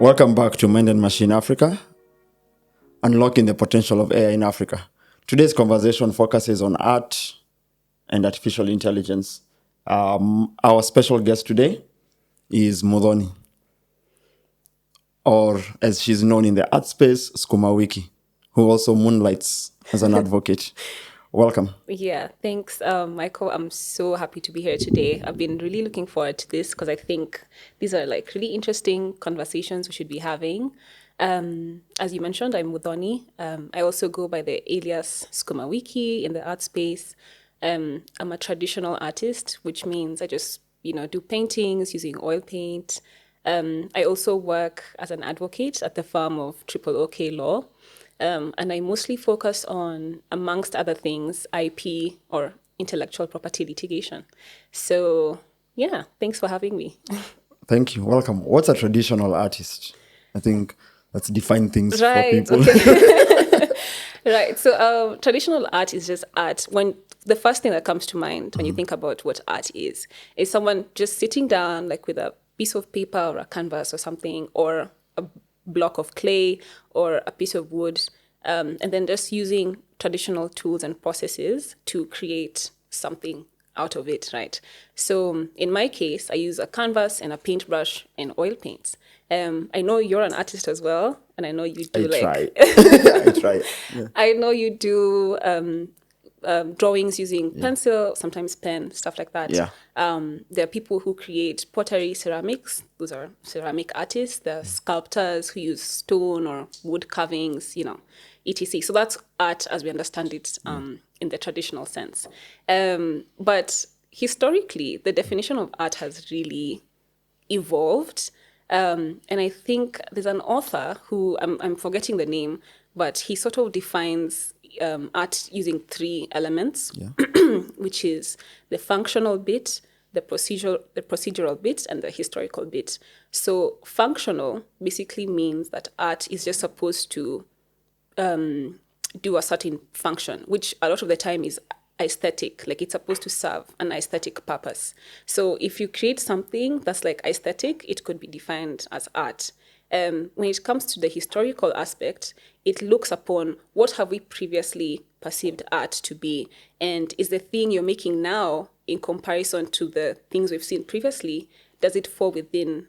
Welcome back to Mind and Machine Africa, unlocking the potential of AI in Africa. Today's conversation focuses on art and artificial intelligence. Our special guest today is Muthoni, or as she's known in the art space, Skuma Wiki, who also moonlights as an advocate. Welcome. Yeah, thanks, Michael. I'm so happy to be here today. I've been really looking forward to this because I think these are like really interesting conversations we should be having. As you mentioned, I'm Muthoni. I also go by the alias Skuma Wiki in the art space. I'm a traditional artist, which means I just, do paintings using oil paint. I also work as an advocate at the firm of Triple OK Law. And I mostly focus on, amongst other things, IP or intellectual property litigation. So, yeah, thanks for having me. Thank you. Welcome. What's a traditional artist? I think let's define things for Right, people. okay. Right. So, traditional art is just art. When the first thing that comes to mind when you think about what art is someone just sitting down, like with a piece of paper or a canvas or something, or a block of clay or a piece of wood, and then just using traditional tools and processes to create something out of it, right? So in my case, I use a canvas and a paintbrush and oil paints. I know you're an artist as well, and I know you do I try. like I try. Yeah. I know you do drawings using pencil, sometimes pen, stuff like that. Yeah. There are people who create pottery, ceramics. Those are ceramic artists. There are sculptors who use stone or wood carvings, etc. So that's art as we understand it in the traditional sense. But historically, the definition of art has really evolved. And I think there's an author who I'm forgetting the name, but he sort of defines art using three elements, Yeah. which is the functional bit, the procedural bit, and the historical bit. So functional basically means that art is just supposed to do a certain function, which a lot of the time is aesthetic, like it's supposed to serve an aesthetic purpose. So if you create something that's like aesthetic, it could be defined as art. When it comes to the historical aspect, it looks upon what have we previously perceived art to be, and is the thing you're making now in comparison to the things we've seen previously, does it fall within,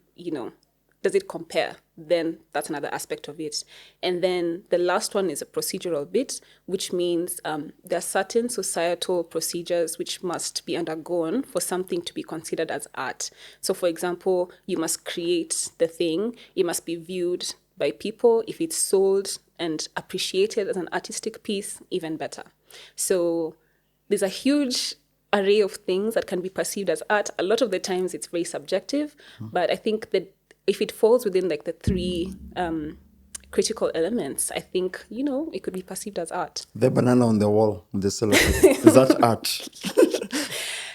does it compare? Then that's another aspect of it. And then the last one is a procedural bit, which means there are certain societal procedures which must be undergone for something to be considered as art. So, for example, you must create the thing, it must be viewed by people. If it's sold and appreciated as an artistic piece, even better. So there's a huge array of things that can be perceived as art. A lot of the times it's very subjective, but I think that if it falls within like the three critical elements, I think, it could be perceived as art. The banana on the wall with the cellophane. Is that art?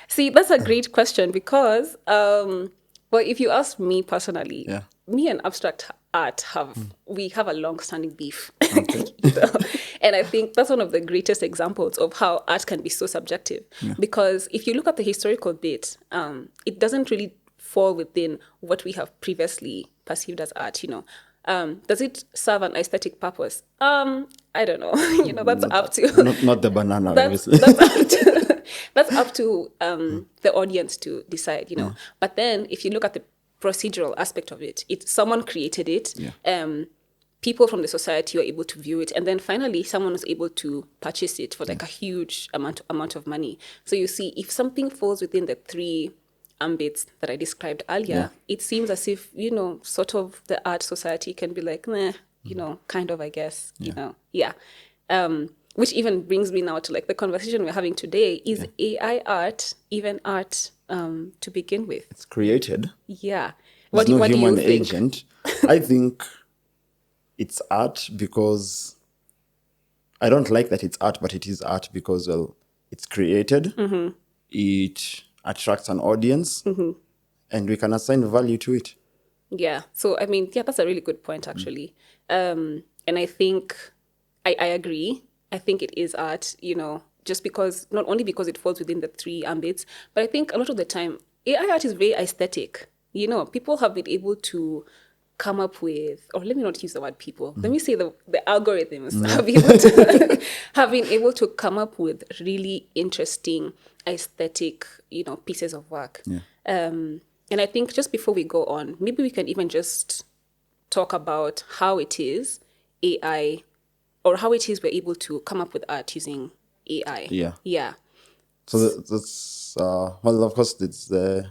See, that's a great question because, if you ask me personally, Yeah. me and abstract art we have a long-standing beef. Okay. And I think that's one of the greatest examples of how art can be so subjective. Yeah. Because if you look at the historical bit, it doesn't really fall within what we have previously perceived as art, does it serve an aesthetic purpose? I don't know. That's up to Not the banana, that's obviously. that's up to, that's up to the audience to decide, But then if you look at the procedural aspect of it, someone created it. Yeah. People from the society were able to view it, and then finally someone was able to purchase it for like a huge amount of money. So you see, if something falls within the three ambits that I described earlier, it seems as if, sort of the art society can be like, meh, kind of, I guess, which even brings me now to like the conversation we're having today. Is AI art even art to begin with? It's created. Yeah. There's no What do human you think? agent. I think it's art because I don't like that it's art, but it is art because, well, it's created. Mm-hmm. It attracts an audience, and we can assign value to it. Yeah. So, I mean, that's a really good point, actually. And I think I agree. I think it is art, just because, not only because it falls within the three ambits, but I think a lot of the time, AI art is very aesthetic. People have been able to come up with, or let me not use the word people, let me say the algorithms have been able to come up with really interesting aesthetic, pieces of work. And I think just before we go on, maybe we can even just talk about how it is AI, or how it is we're able to come up with art using AI. Yeah. So that's of course it's the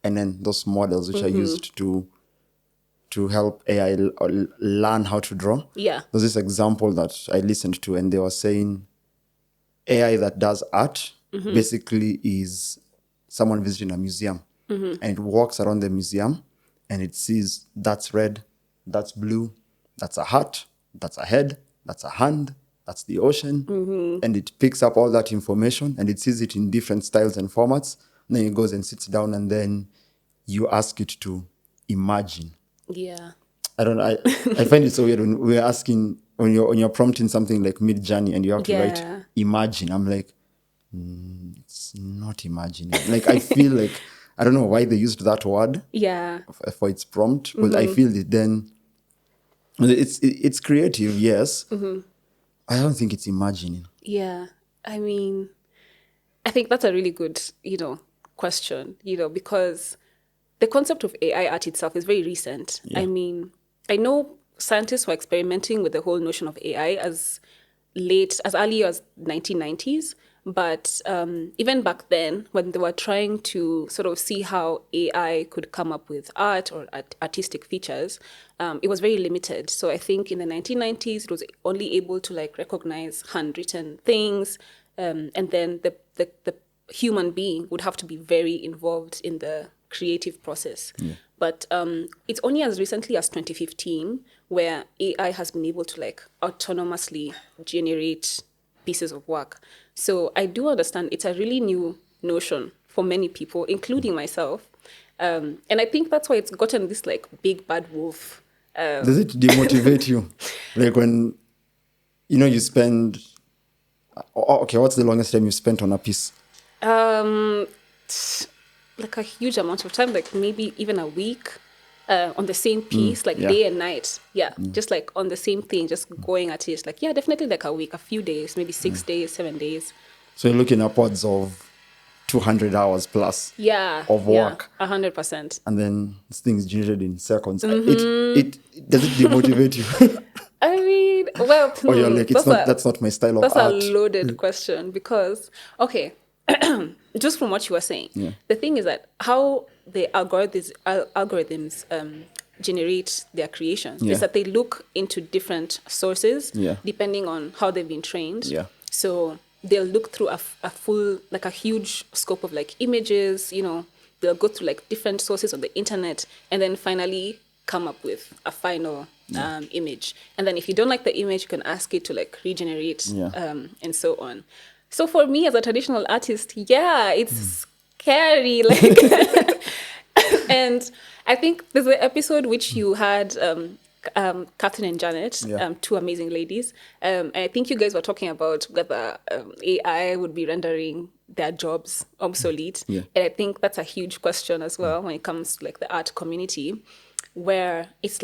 RNN, those models which are used to help AI learn how to draw. Yeah. There's this example that I listened to, and they were saying AI that does art basically is someone visiting a museum, and it walks around the museum and it sees that's red, that's blue, that's a heart, that's a head, that's a hand, that's the ocean. And it picks up all that information and it sees it in different styles and formats. And then it goes and sits down, and then you ask it to imagine. Yeah. I don't know. I find it so weird when we're asking, when you're prompting something like Midjourney and you have to write imagine. I'm like, it's not imagining. Like, I feel like, I don't know why they used that word for its prompt, but I feel it then, it's creative, yes. I don't think it's imagining. Yeah. I mean, I think that's a really good, question, because the concept of AI art itself is very recent. I mean, I know scientists were experimenting with the whole notion of AI as early as 1990s. But even back then, when they were trying to sort of see how AI could come up with art or artistic features, it was very limited. So I think in the 1990s, it was only able to recognize handwritten things. And then the human being would have to be very involved in the creative process. But it's only as recently as 2015 where AI has been able to autonomously generate pieces of work. So I do understand it's a really new notion for many people, including myself. And I think that's why it's gotten this big bad wolf. Does it demotivate you? Like when, you spend, okay, what's the longest time you spent on a piece? A huge amount of time, maybe even a week. On the same piece, day and night. Just on the same thing, just going at it. Definitely a week, a few days, maybe 6 days, 7 days. So you're looking upwards of 200 hours plus of work. 100%. And then this thing is generated in seconds. It does it demotivate you? I mean, well, or you're like, that's not my style of art. That's a loaded question because, okay, just from what you were saying, the thing is that how the algorithms generate their creations is that they look into different sources depending on how they've been trained. So they'll look through a full, a huge scope of images, they'll go through different sources on the internet and then finally come up with a final image. And then if you don't like the image, you can ask it to regenerate and so on. So for me as a traditional artist, it's scary. And I think there's an episode which you had, Catherine and Janet, two amazing ladies. I think you guys were talking about whether AI would be rendering their jobs obsolete. And I think that's a huge question as well when it comes to the art community, where it's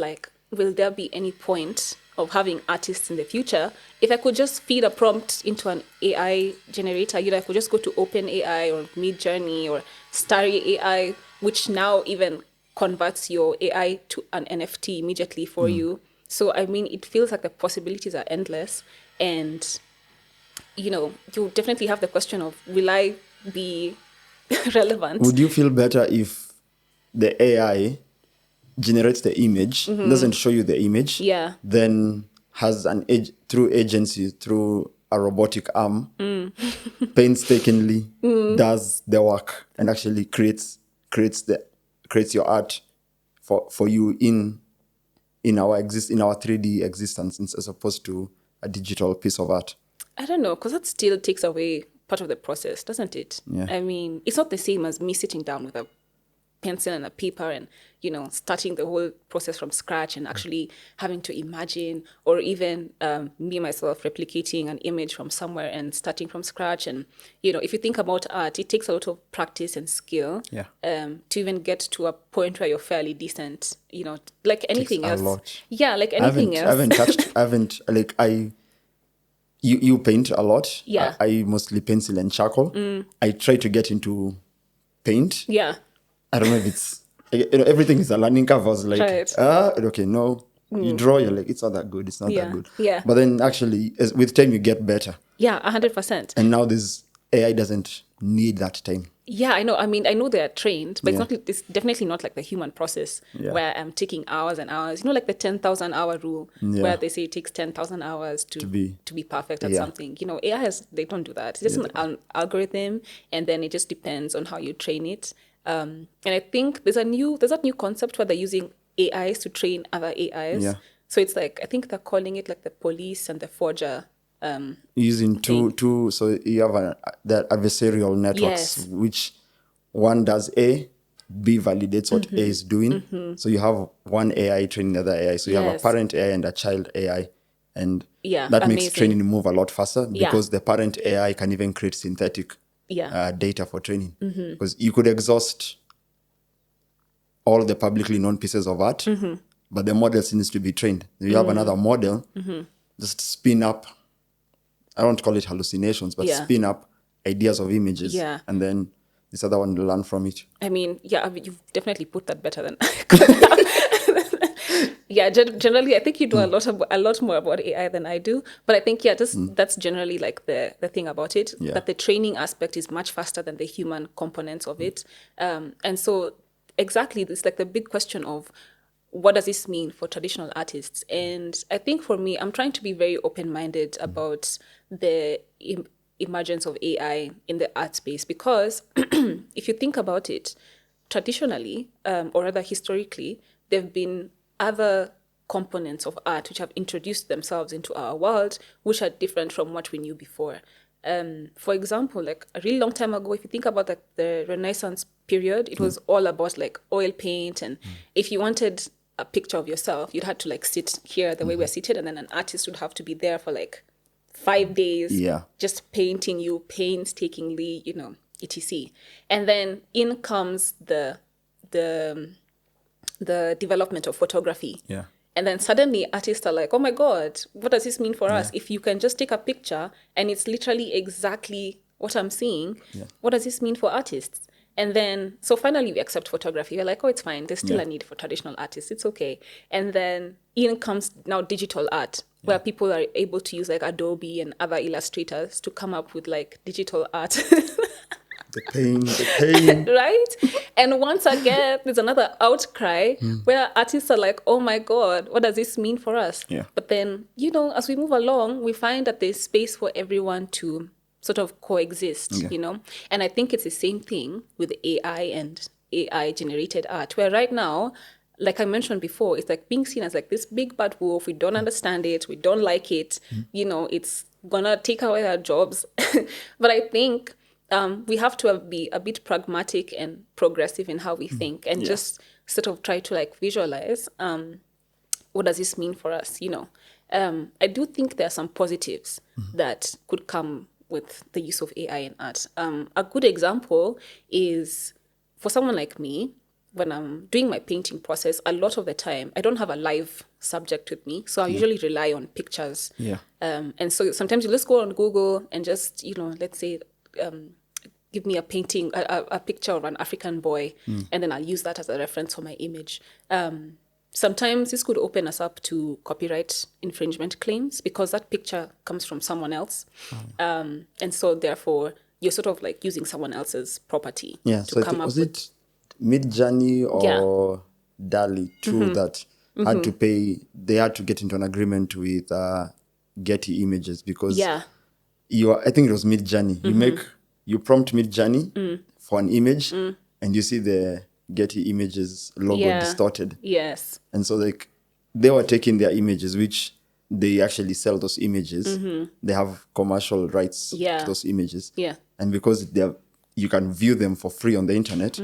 will there be any point of having artists in the future? If I could just feed a prompt into an AI generator, I could just go to OpenAI or Midjourney or Starry AI, which now even converts your AI to an NFT immediately for you. So, I mean, it feels like the possibilities are endless. And, you definitely have the question of, will I be relevant? Would you feel better if the AI generates the image, doesn't show you the image, then has through agency, through a robotic arm, painstakingly does the work and actually creates your art for you in our 3D existence as opposed to a digital piece of art? I don't know, because that still takes away part of the process, doesn't it? I mean, it's not the same as me sitting down with a pencil and a paper and, starting the whole process from scratch and actually having to imagine, or even me myself replicating an image from somewhere and starting from scratch. And, if you think about art, it takes a lot of practice and skill to even get to a point where you're fairly decent, like anything a else. lot. Yeah, like anything else. I haven't, like, you paint a lot. Yeah. I mostly pencil and charcoal. I try to get into paint. Yeah. I don't know if it's, everything is a learning curve. I was like, Right. okay, no. You draw, you're like, it's not that good. It's not Yeah. that good. Yeah. But then actually, with time, you get better. Yeah, 100%. And now this AI doesn't need that time. Yeah, I know. I mean, I know they're trained, but it's definitely not like the human process where I'm taking hours and hours. Like the 10,000 hour rule, where they say it takes 10,000 hours to be perfect at something. AI they don't do that. It's just an algorithm, and then it just depends on how you train it. And I think there's that new concept where they're using AIs to train other AIs. Yeah. So it's like, I think they're calling it like the police and the forger. Using two, so you have the adversarial networks, which one does A, B validates what A is doing. So you have one AI training the other AI. So you have a parent AI and a child AI. And that makes training move a lot faster because the parent AI can even create synthetic data for training. Because you could exhaust all the publicly known pieces of art, but the model needs to be trained. You have another model, just spin up, I don't call it hallucinations, but spin up ideas of images. And then this other one will learn from it. I mean, you've definitely put that better than I could. Generally, I think you do a lot more about AI than I do. But I think, that's generally like the thing about it, that the training aspect is much faster than the human components of it. And so exactly, this like the big question of, what does this mean for traditional artists? And I think for me, I'm trying to be very open-minded about the emergence of AI in the art space, because if you think about it, traditionally, or rather historically, there have been other components of art which have introduced themselves into our world, which are different from what we knew before. For example, like a really long time ago, if you think about like the Renaissance period, it was all about like oil paint. And if you wanted a picture of yourself, you'd have to like sit here the way we're seated, and then an artist would have to be there for like 5 days, just painting you painstakingly, etc. And then in comes the development of photography. And then suddenly artists are like, oh my God, what does this mean for us? If you can just take a picture and it's literally exactly what I'm seeing, what does this mean for artists? And then, so finally we accept photography. We're like, oh, it's fine. There's still a need for traditional artists. It's okay. And then in comes now digital art, where people are able to use like Adobe and other illustrators to come up with like digital art. The pain. Right? And once again, there's another outcry where artists are like, oh my God, what does this mean for us? But then, as we move along, we find that there's space for everyone to sort of coexist, And I think it's the same thing with AI and AI-generated art, where right now, like I mentioned before, it's like being seen as like this big bad wolf. We don't understand it. We don't like it. It's gonna take away our jobs. But I think we have to be a bit pragmatic and progressive in how we think, and just sort of try to like visualize what does this mean for us, I do think there are some positives that could come with the use of AI in art. A good example is for someone like me, when I'm doing my painting process, a lot of the time, I don't have a live subject with me. So I usually rely on pictures. And so sometimes you just go on Google and just, let's say, give me a painting, a picture of an African boy, and then I'll use that as a reference for my image. Sometimes this could open us up to copyright infringement claims because that picture comes from someone else. And so therefore, you're sort of like using someone else's property to come up with. It Midjourney or DALL-E 2 that had to pay, they had to get into an agreement with Getty Images because I think it was Midjourney. You prompt Midjourney for an image and you see the Getty Images logo distorted. Yes. And so like they were taking their images, which they actually sell those images. They have commercial rights to those images. And because you can view them for free on the internet,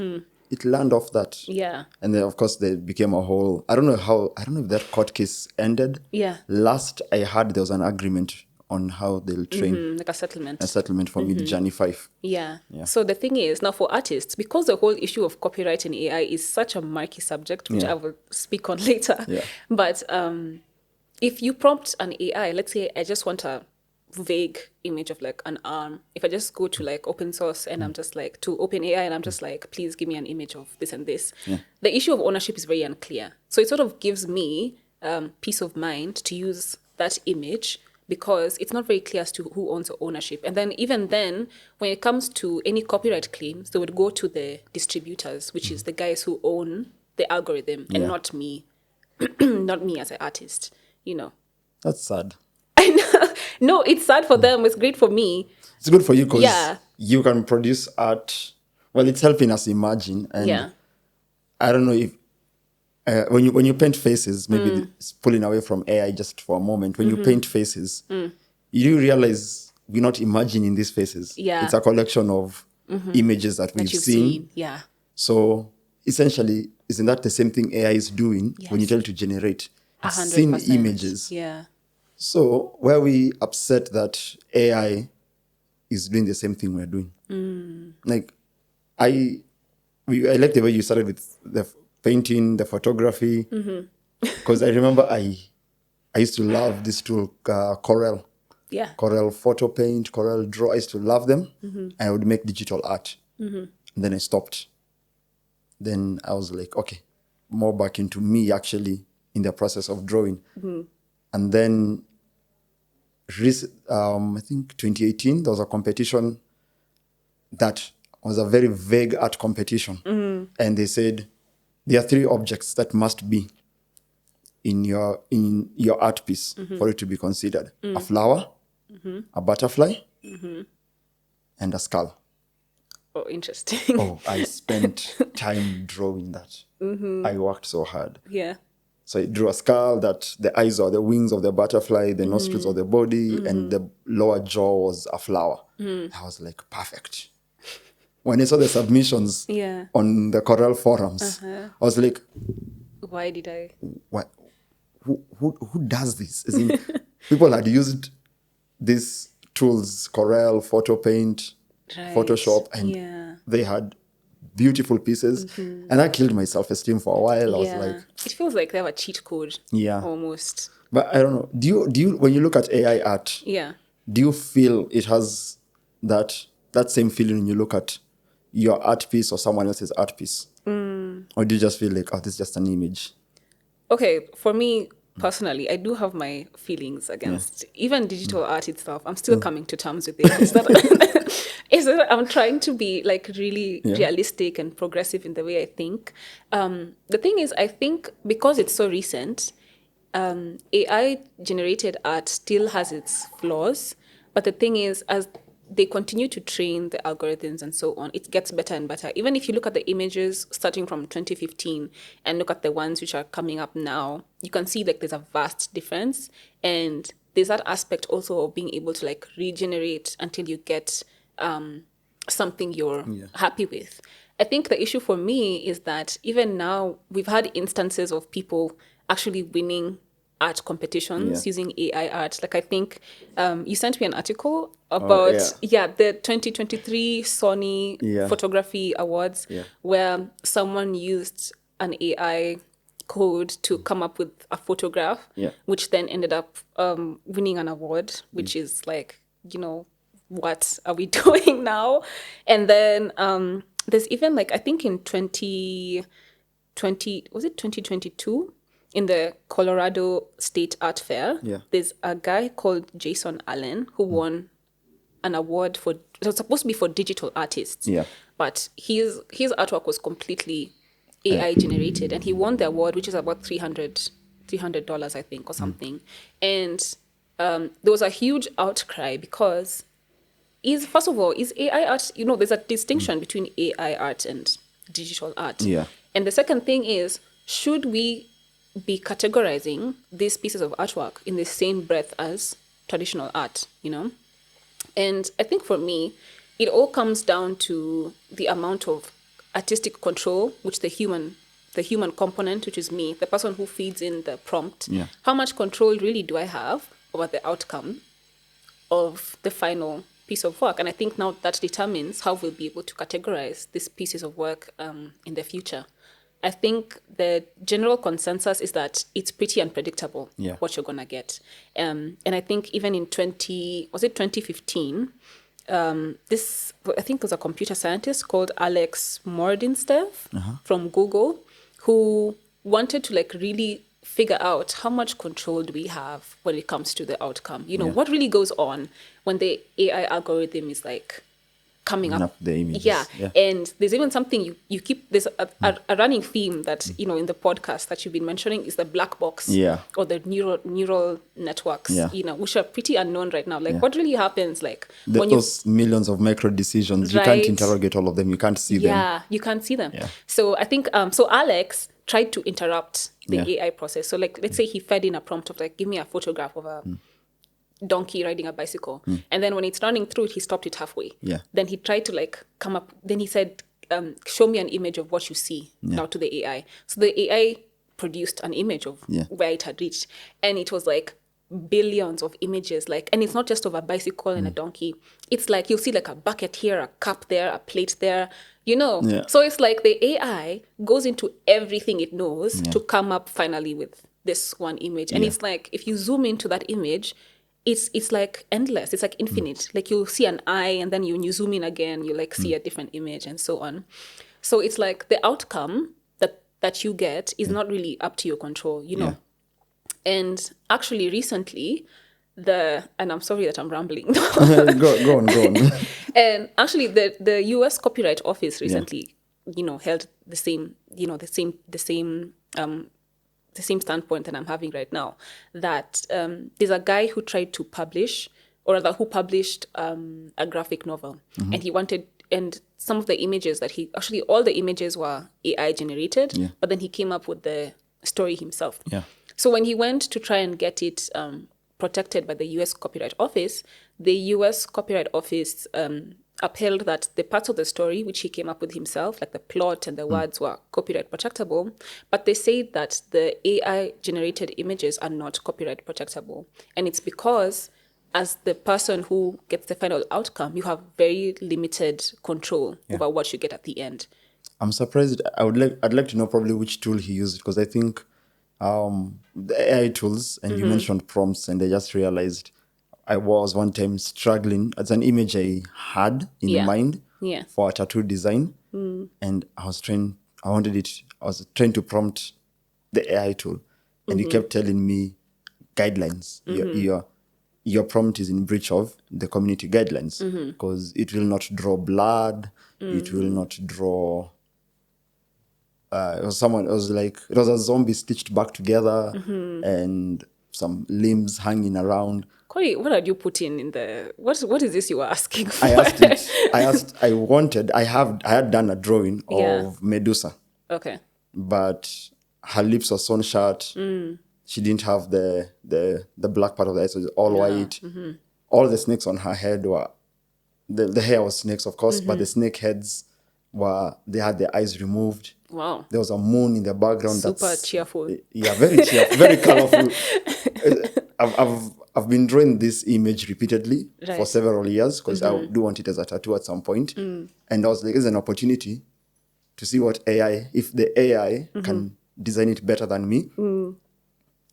it learned off that. Yeah. And then, of course, there became a whole. I don't know if that court case ended. Yeah. Last I heard, there was an agreement on how they'll train Like a settlement. a settlement for Mid-Journey 5. Yeah. So the thing is, now for artists, because the whole issue of copyright in AI is such a murky subject, which Yeah. I will speak on later. Yeah. But if you prompt an AI, let's say I just want a vague image of like an arm. If I just go to like open source and I'm just like to OpenAI and I'm just like, please give me an image of this and this. The issue of ownership is very unclear. So it sort of gives me peace of mind to use that image because it's not very clear as to who owns the ownership. And then even then, when it comes to any copyright claims, they would go to the distributors, which is the guys who own the algorithm and not me, not me as an artist, you know. That's sad. I know. No, it's sad for them. It's great for me. It's good for you because Yeah. you can produce art. Well, it's helping us imagine. And Yeah. I don't know if when you paint faces, maybe it's pulling away from AI just for a moment. When you paint faces, you do realize we're not imagining these faces. Yeah. It's a collection of images that we've You've seen. seen. Yeah. So essentially, isn't that the same thing AI is doing when you Yes. tell it to generate? It's 100%. seen images. Yeah. So where we upset that AI is doing the same thing we're doing. Like I like the way you started with the painting, the photography, because I remember I used to love this tool, Corel Yeah. Photo Paint, Corel Draw. I used to love them. I would make digital art. And then I stopped. Then I was like, okay, more back into me actually in the process of drawing. And then I think 2018, there was a competition that was a very vague art competition. And they said, there are 3 objects that must be in your art piece for it to be considered. A flower, a butterfly, and a skull. Oh, interesting. Oh, I spent time drawing that. I worked so hard. Yeah. So I drew a skull that the eyes are the wings of the butterfly, the nostrils of the body, and the lower jaw was a flower. I was like, perfect. When I saw the submissions Yeah. on the Corel forums, I was like, Why did I? what? Who does this? As in, people had used these tools, Corel, Photo Paint, Right. Photoshop, and Yeah. they had beautiful pieces. And I killed my self-esteem for a while. I was Yeah. like, It feels like they have a cheat code. Yeah. Almost. but I don't know. Do you when you look at AI art, Yeah. do you feel it has that same feeling when you look at your art piece or someone else's art piece? Or do you just feel like, oh, this is just an image? Okay, for me personally, I do have my feelings against even digital art itself. I'm still coming to terms with it. It's that I'm trying to be like really realistic and progressive in the way I think. The thing is, I think because it's so recent, AI generated art still has its flaws. But the thing is, as they continue to train the algorithms and so on, it gets better and better. Even if you look at the images starting from 2015 and look at the ones which are coming up now, you can see like there's a vast difference. And there's that aspect also of being able to like regenerate until you get something you're happy with. I think the issue for me is that even now we've had instances of people actually winning art competitions using AI art. Like I think you sent me an article about the 2023 Sony Photography Awards where someone used an AI code to come up with a photograph, which then ended up winning an award, which is like, you know, what are we doing now? And then there's even like, I think in 2020, was it 2022? In the Colorado State Art Fair, there's a guy called Jason Allen who won an award for, it was supposed to be for digital artists, but his artwork was completely AI generated, and he won the award, which is about $300, I think, or something. And there was a huge outcry because first of all, is AI art, you know, there's a distinction between AI art and digital art. And the second thing is, should we be categorizing these pieces of artwork in the same breath as traditional art, you know? And I think for me, it all comes down to the amount of artistic control, which the human component, which is me, the person who feeds in the prompt, Yeah. how much control really do I have over the outcome of the final piece of work? And I think now that determines how we'll be able to categorize these pieces of work in the future. I think the general consensus is that it's pretty unpredictable what you're going to get. And I think even in 2015, I think there's a computer scientist called Alex Morgenstern from Google who wanted to like really figure out how much control do we have when it comes to the outcome. You know, what really goes on when the AI algorithm is like coming up the images. Yeah. And there's even something you keep, there's a running theme that, you know, in the podcast that you've been mentioning is the black box or the neural networks, you know, which are pretty unknown right now. Like what really happens, like when those millions of micro decisions, you can't interrogate all of them. You can't see them. Yeah, you can't see them. So I think, so Alex tried to interrupt the AI process. So like, let's say he fed in a prompt of like, give me a photograph of a donkey riding a bicycle. And then when it's running through it, he stopped it halfway. Then he tried to like come up, then he said, show me an image of what you see now to the AI. So the AI produced an image of where it had reached. And it was like billions of images, like, and it's not just of a bicycle and a donkey. It's like, you'll see like a bucket here, a cup there, a plate there, you know? So it's like the AI goes into everything it knows to come up finally with this one image. And it's like, if you zoom into that image, it's like endless. It's like infinite. Like you'll see an eye, and then when you zoom in again, you like see a different image and so on. So it's like the outcome that you get is not really up to your control, you know. And actually recently, and I'm sorry that I'm rambling. go on. And actually the US Copyright Office recently, you know, held the same standpoint that I'm having right now, that there's a guy who tried to publish, or rather who published a graphic novel, and some of the images all the images were AI generated, but then he came up with the story himself. So when he went to try and get it protected by the US Copyright Office, the US Copyright Office upheld that the parts of the story which he came up with himself, like the plot and the words, were copyright protectable, but they say that the AI generated images are not copyright protectable. And it's because as the person who gets the final outcome, you have very limited control over what you get at the end. I'm surprised. I'd like to know probably which tool he used, because I think the AI tools, and you mentioned prompts, and I just realized I was one time struggling. It's an image I had in mind for a tattoo design, and I was trying to prompt the AI tool, and it kept telling me guidelines. Your prompt is in breach of the community guidelines, because it will not draw blood, it will not draw. It was a zombie stitched back together, and some limbs hanging around. Corey, what did you put in the? What is this you were asking for? I had done a drawing of Medusa. Okay. But her lips were sewn shut. She didn't have the black part of the eyes, so it was all white. All the snakes on her head were the hair was snakes, of course, but the snake heads they had their eyes removed. Wow. There was a moon in the background. Super cheerful. Yeah, very cheerful, very colorful. I've been drawing this image repeatedly for several years, because I do want it as a tattoo at some point. And I was like, it's an opportunity to see if the AI can design it better than me.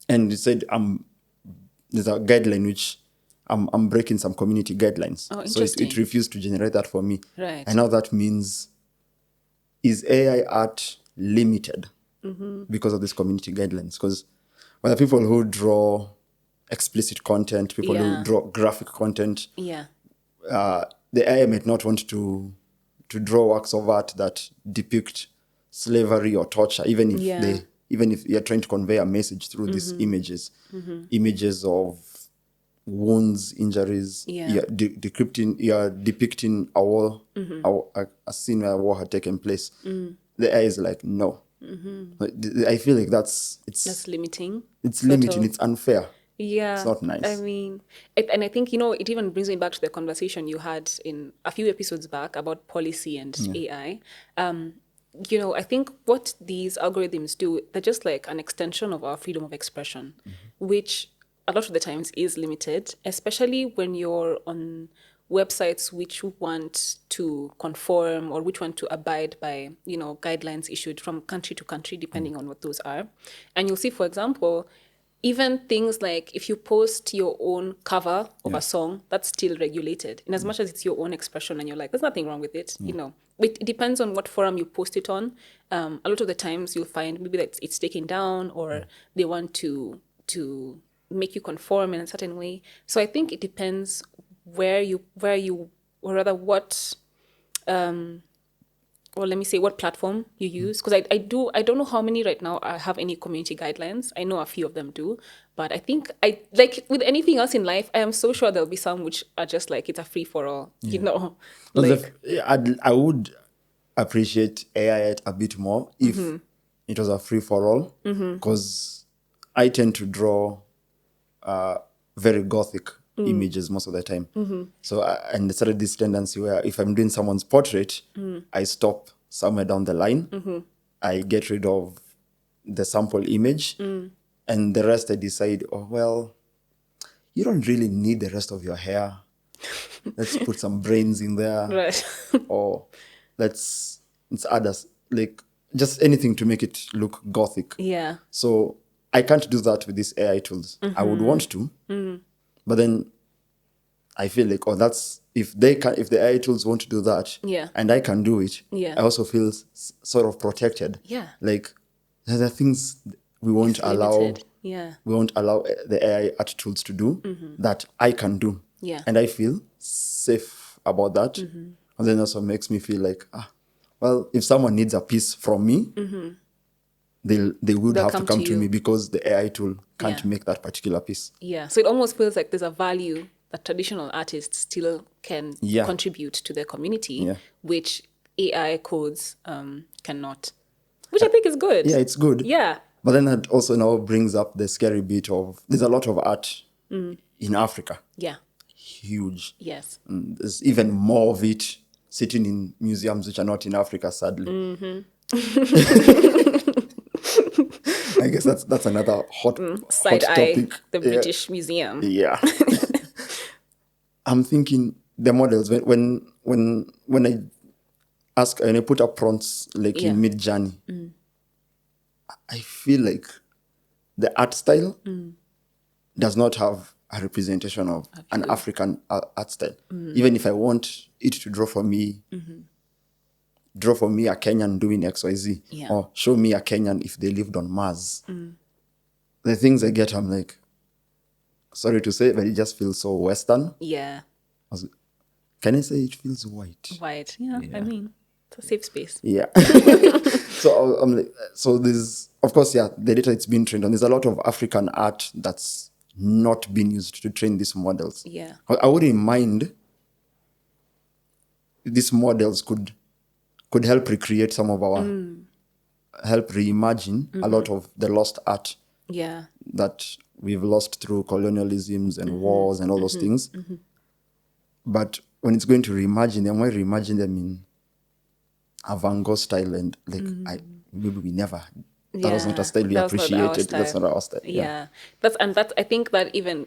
And it said, there's a guideline which I'm breaking some community guidelines. Oh, so it refused to generate that for me. Right. And now that means, is AI art limited because of these community guidelines? Because whether people who draw explicit content, people who draw graphic content, the AI might not want to draw works of art that depict slavery or torture, even if you're trying to convey a message through these images of wounds, injuries. You're depicting a war, a scene where a war had taken place. The AI is like, no. I feel like that's limiting. It's limiting. It's unfair. Yeah. It's not nice. I mean, and I think, it even brings me back to the conversation you had in a few episodes back about policy and AI. I think what these algorithms do, they're just like an extension of our freedom of expression, which a lot of the times is limited, especially when you're on websites which want to conform or which want to abide by, guidelines issued from country to country, depending on what those are. And you'll see, for example, even things like if you post your own cover of a song, that's still regulated. In as much as it's your own expression and you're like, there's nothing wrong with it, It depends on what forum you post it on. A lot of the times you'll find maybe that it's taken down or they want to make you conform in a certain way. So I think it depends or rather what or let me say what platform you use, because I don't know how many right now have any community guidelines. I know a few of them do, but I think I like with anything else in life, I am so sure there'll be some which are just like it's a free for all, like I would appreciate AI a bit more if it was a free for all, because I tend to draw very gothic images most of the time. So and I started this tendency where if I'm doing someone's portrait, I stop somewhere down the line. I get rid of the sample image, and the rest I decide, oh well, you don't really need the rest of your hair. Let's put some brains in there, right. or let's add us like just anything to make it look gothic. Yeah. So I can't do that with these AI tools. I would want to, but then I feel like, oh, that's if the AI tools want to do that, and I can do it, Yeah. I also feel sort of protected. Yeah. Like there are things we won't allow. Limited. Yeah. We won't allow the AI art tools to do that I can do. Yeah. And I feel safe about that. And then also makes me feel like, well, if someone needs a piece from me, they would They'll have to come to you. me because the AI tool can't Yeah. make that particular piece. Yeah. So it almost feels like there's a value that traditional artists still can contribute to their community, which AI codes cannot. Which I think is good. Yeah, it's good. Yeah. But then that also now brings up the scary bit of there's a lot of art in Africa. Yeah. Huge. Yes. And there's even more of it sitting in museums which are not in Africa, sadly. I guess that's another hot Side hot eye, topic. the British Museum. Yeah. I'm thinking the models when I ask and I put up prompts like in Mid-Journey, I feel like the art style does not have a representation of an African art style. Even if I want it to draw for me a Kenyan doing XYZ, or show me a Kenyan if they lived on Mars. The things I get, I'm like, sorry to say, but it just feels so Western. Yeah. Can I say it feels white? White. Yeah. I mean, it's a safe space. Yeah. So I'm like, so there's, of course, the data it's been trained on. There's a lot of African art that's not been used to train these models. Yeah. I wouldn't mind these models could help recreate some of our, help reimagine a lot of the lost art Yeah. that we've lost through colonialisms and wars and all those things. But when it's going to reimagine them, why reimagine them in a Van Gogh style and like maybe we never. That was not a style we That was not our appreciated. That's style. not our style. Yeah. That's I think that even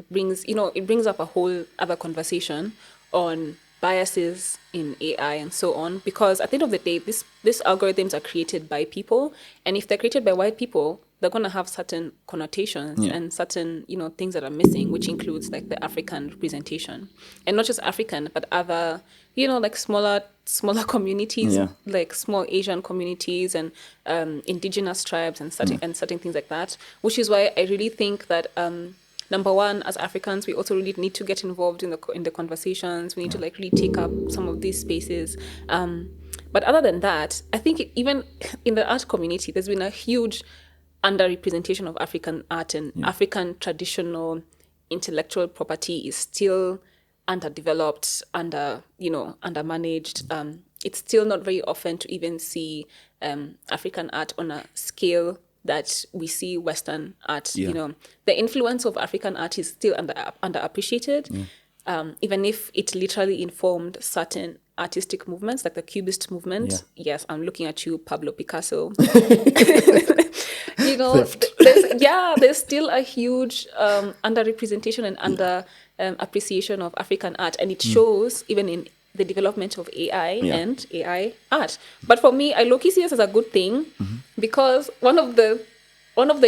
brings it brings up a whole other conversation on biases in AI and so on, because at the end of the day, these algorithms are created by people, and if they're created by white people, they're going to have certain connotations and certain things that are missing, which includes like the African representation, and not just African but other like smaller communities, like small Asian communities and indigenous tribes and certain things like that, which is why I really think that number one, as Africans, we also really need to get involved in the conversations. We need to like really take up some of these spaces. But other than that, I think even in the art community, there's been a huge underrepresentation of African art, and African traditional intellectual property is still underdeveloped, undermanaged. It's still not very often to even see African art on a scale that we see Western art. The influence of African art is still underappreciated, even if it literally informed certain artistic movements, like the Cubist movement. Yeah. Yes, I'm looking at you, Pablo Picasso. Theft. There's still a huge underrepresentation and under appreciation of African art, and it shows even in the development of AI and AI art. But for me, I low-key see this as a good thing because one of the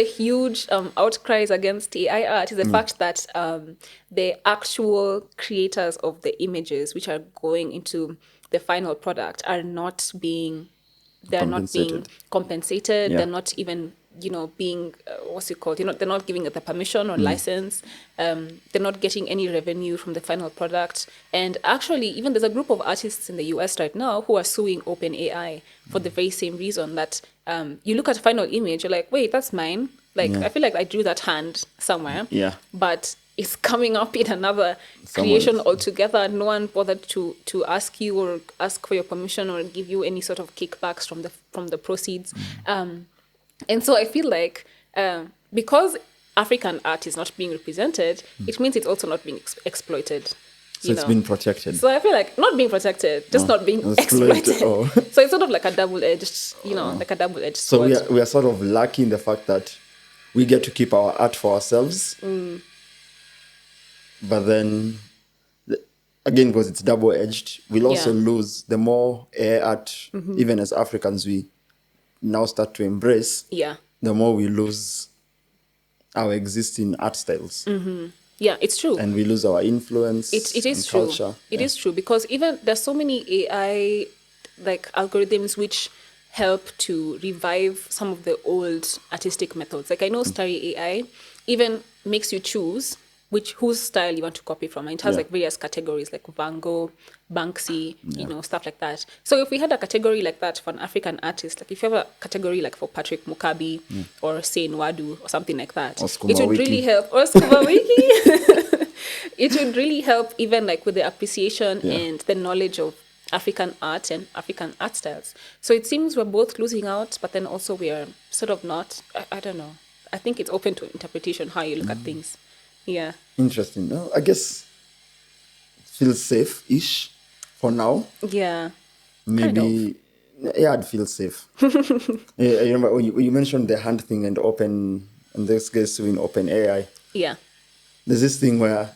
huge outcries against AI art is the fact that the actual creators of the images which are going into the final product are not being compensated. Yeah. They're not even being what's it called, they're not giving it the permission or license. They're not getting any revenue from the final product. And actually, even there's a group of artists in the US right now who are suing OpenAI for the very same reason that you look at a final image, you're like, wait, that's mine. Like, I feel like I drew that hand somewhere. Yeah. But it's coming up in another creation altogether. No one bothered to ask you or ask for your permission or give you any sort of kickbacks from the proceeds. And so I feel like because African art is not being represented, it means it's also not being exploited. So it's been protected. So I feel like not being protected, just not being exploited. Oh. So it's sort of like a double-edged, like a double-edged sword. So we are sort of lucky in the fact that we get to keep our art for ourselves. But then, again, because it's double-edged, we'll also lose the more AI art, even as Africans, we now start to embrace, the more we lose our existing art styles. Yeah, it's true. And we lose our influence. It is true. Culture. It is true because even there's so many AI like algorithms which help to revive some of the old artistic methods. Like I know Starry AI even makes you choose whose style you want to copy from. And it has like various categories like Van Gogh, Banksy, stuff like that. So if we had a category like that for an African artist, like if you have a category like for Patrick Mukabi or say Nwadu or something like that, it would really help. Or Skuma Wiki. It would really help even like with the appreciation and the knowledge of African art and African art styles. So it seems we're both losing out, but then also we are sort of not. I don't know. I think it's open to interpretation how you look at things. Yeah. Interesting. No, I guess it feels safe-ish for now. Yeah. Maybe, yeah, I'd feel safe. I remember when you mentioned the hand thing and this guy's doing OpenAI. Yeah. There's this thing where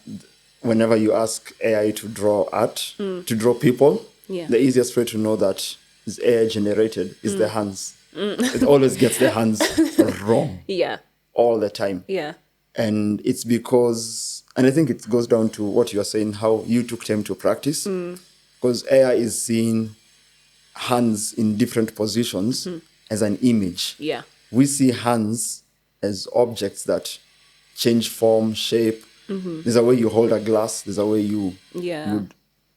whenever you ask AI to draw art, to draw people, the easiest way to know that it's AI generated is the hands. It always gets the hands wrong. Yeah. All the time. Yeah. And it's because, and I think it goes down to what you're saying, how you took time to practice. Because AI is seeing hands in different positions as an image. Yeah. We see hands as objects that change form, shape. There's a way you hold a glass. There's a way you'd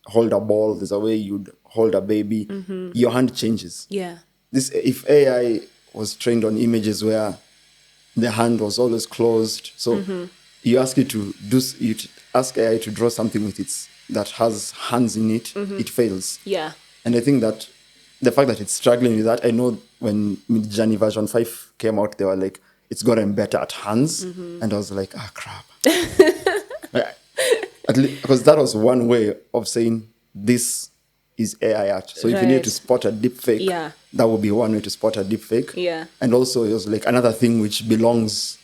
hold a ball. There's a way you'd hold a baby. Your hand changes. Yeah. If AI was trained on images where the hand was always closed, so you ask ask AI to draw something that has hands in it, it fails. Yeah. And I think that the fact that it's struggling with that, I know when Midjourney version 5 came out, they were like, it's gotten better at hands. And I was like, crap. Because that was one way of saying this is AI art. So if you need to spot a deep fake, that would be one way to spot a deep fake. Yeah. And also it was like another thing which belongs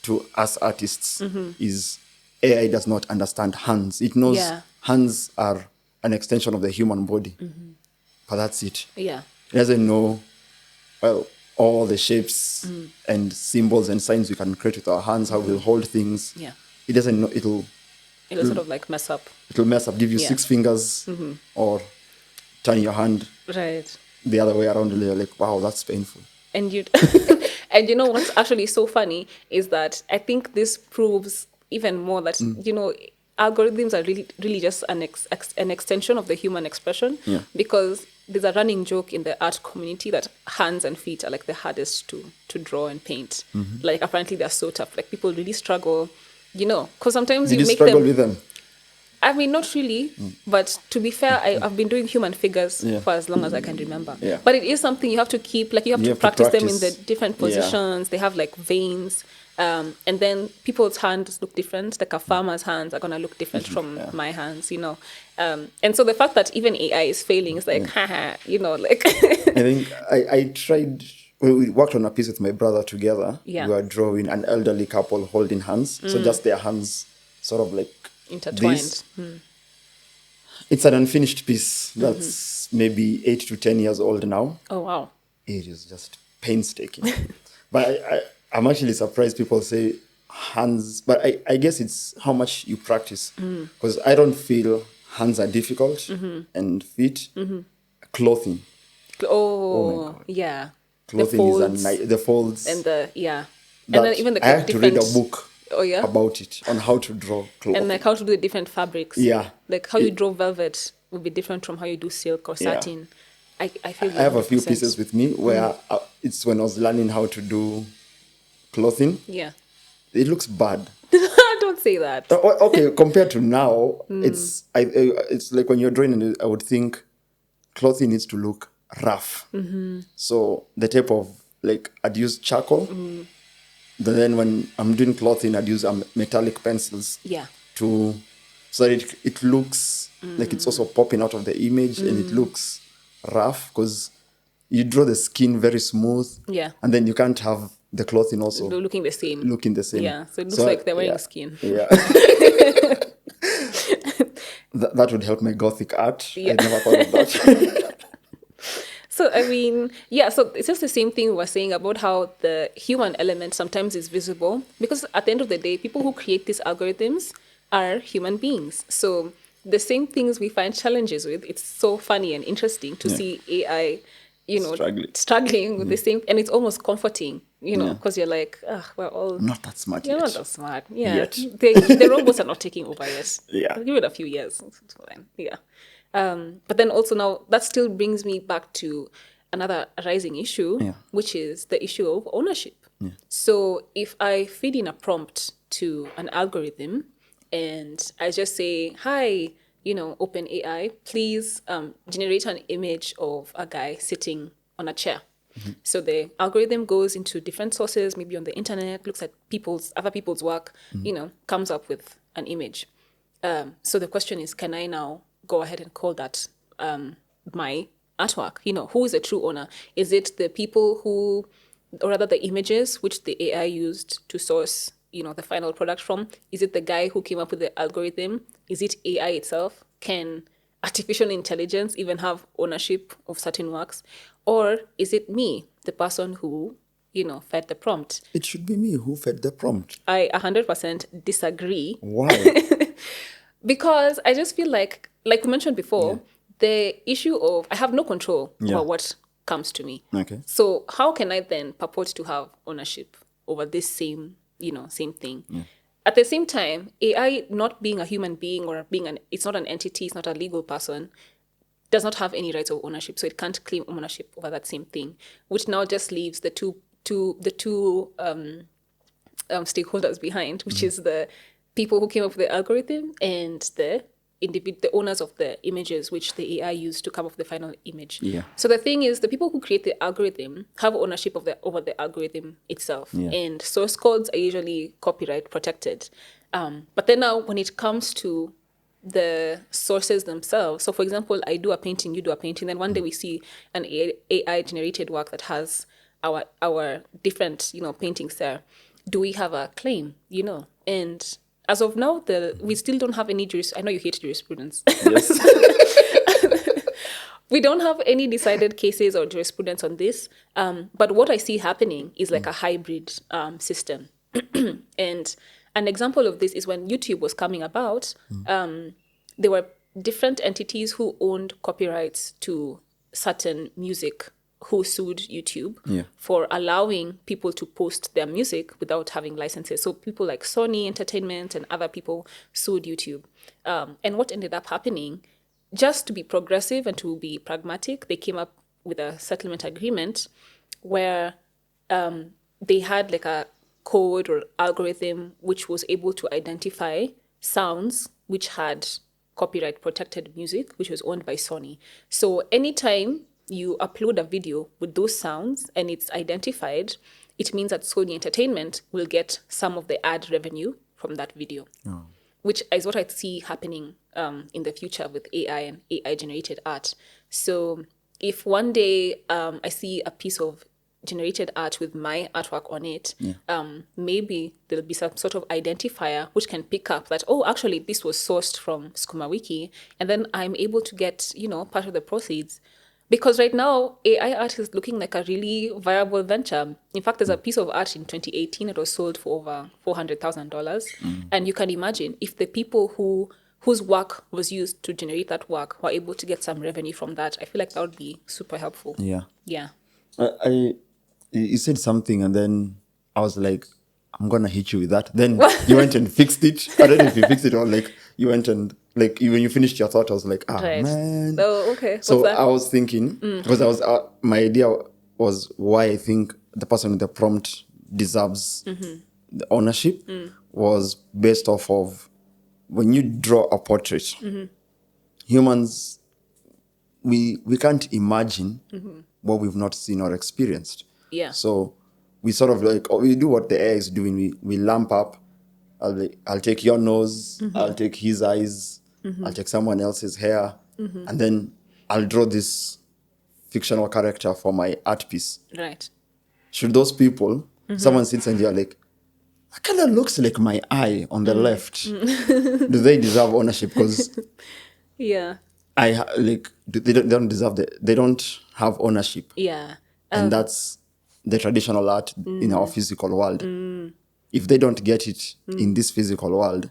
to us artists is AI does not understand hands. It knows hands are an extension of the human body. But that's it. Yeah. It doesn't know, all the shapes and symbols and signs we can create with our hands, how we'll hold things. Yeah. It doesn't know, it'll sort of like mess up. It'll mess up, give you 6 fingers or turn your hand the other way around and you're like, wow, that's painful. And and you know what's actually so funny is that I think this proves even more that, algorithms are really just an extension of the human expression because there's a running joke in the art community that hands and feet are like the hardest to draw and paint. Like apparently they're so tough. Like people really struggle, because sometimes Did you you make struggle them. with them? I mean, not really, but to be fair, I've been doing human figures for as long as I can remember. But it is something you have to keep, like you have to practice them in the different positions. They have like veins. And then people's hands look different. Like a farmer's hands are gonna look different from my hands, and so the fact that even AI is failing is like, haha, like. I think I tried. We worked on a piece with my brother together. Yeah. We were drawing an elderly couple holding hands. So just their hands sort of like Intertwined. this. It's an unfinished piece that's maybe 8 to 10 years old now. Oh wow. It is just painstaking. But I'm actually surprised people say hands. But I guess it's how much you practice. Because I don't feel hands are difficult and feet. Clothing. Oh, yeah. Clothing the folds. And and that then even the I had to read a different- book Oh yeah. about it, on how to draw cloth. And like how to do the different fabrics. Yeah. Like how you draw velvet would be different from how you do silk or Yeah. satin. I feel I have a few 100%. pieces with me where it's when I was learning how to do clothing. Yeah. It looks bad. Don't say that. Okay, compared to now, it's like when you're drawing it, I would think clothing needs to look rough. So the type of, like, I'd use charcoal. Then when I'm doing clothing, I'd use metallic pencils. Yeah. So that it looks like it's also popping out of the image, and it looks rough because you draw the skin very smooth. Yeah. And then you can't have the clothing also Looking the same. looking the same. Yeah. So it looks like they're wearing skin. Yeah. That would help my Gothic art. Yeah. I never thought of that. So, I mean, yeah, so it's just the same thing we were saying about how the human element sometimes is visible, because at the end of the day, people who create these algorithms are human beings. So the same things we find challenges with, it's so funny and interesting to see AI, struggling with the same, and it's almost comforting, because you're like, we're all... Not that smart You're yet. not that smart. Yeah. Yet. The robots are not taking over yet. Yeah. Give it a few years. It's fine. Yeah. But then also now that still brings me back to another arising issue, which is the issue of ownership. So if I feed in a prompt to an algorithm and I just say, hi, OpenAI, please generate an image of a guy sitting on a chair. So the algorithm goes into different sources, maybe on the internet, looks at other people's work, comes up with an image. So the question is, can I now go ahead and call that my artwork? Who is the true owner? Is it the people who, or rather the images which the AI used to source, the final product from? Is it the guy who came up with the algorithm? Is it AI itself? Can artificial intelligence even have ownership of certain works? Or is it me, the person who, fed the prompt? It should be me who fed the prompt. I 100% disagree. Why? Because I just feel like we mentioned before, the issue of I have no control over what comes to me. Okay. So how can I then purport to have ownership over this same thing? At the same time, AI not being a human being or it's not an entity, it's not a legal person, does not have any rights of ownership. So it can't claim ownership over that same thing, which now just leaves the two stakeholders behind, which is the people who came up with the algorithm and the owners of the images which the AI used to come up with the final image. Yeah. So the thing is, the people who create the algorithm have ownership over the algorithm itself, and source codes are usually copyright protected. But then now, when it comes to the sources themselves, so for example, I do a painting, you do a painting, then one day we see an AI generated work that has our different paintings there. Do we have a claim? And as of now, we still don't have any I know you hate jurisprudence. Yes. We don't have any decided cases or jurisprudence on this. But what I see happening is like a hybrid system. And an example of this is when YouTube was coming about, there were different entities who owned copyrights to certain music who sued YouTube for allowing people to post their music without having licenses. So people like Sony Entertainment and other people sued YouTube. And what ended up happening, just to be progressive and to be pragmatic, they came up with a settlement agreement where they had like a code or algorithm which was able to identify sounds which had copyright protected music, which was owned by Sony. So anytime you upload a video with those sounds and it's identified, it means that Sony Entertainment will get some of the ad revenue from that video, which is what I see happening in the future with AI and AI generated art. So if one day I see a piece of generated art with my artwork on it, maybe there'll be some sort of identifier which can pick up that, oh, actually this was sourced from SkumaWiki, and then I'm able to get, part of the proceeds. Because right now, AI art is looking like a really viable venture. In fact, there's a piece of art in 2018 that was sold for over $400,000. And you can imagine if the people whose work was used to generate that work were able to get some revenue from that, I feel like that would be super helpful. Yeah. Yeah. You said something and then I was like, I'm going to hit you with that. Then you went and fixed it. I don't know if you fixed it or like you went and like when you finished your thought, I was like, Right. man. Oh, okay. So What's that? I was thinking, because I was my idea was why I think the person with the prompt deserves the ownership was based off of when you draw a portrait, humans, we can't imagine what we've not seen or experienced. Yeah. So we sort of like, we do what the AI is doing. We lamp up. I'll take your nose. I'll take his eyes. I'll take someone else's hair. And then I'll draw this fictional character for my art piece. Right. Should those people, someone sits and you're like, that kind of looks like my eye on the left. Do they deserve ownership? Because Yeah. they don't deserve they don't have ownership. Yeah. And that's the traditional art in our physical world. If they don't get it in this physical world,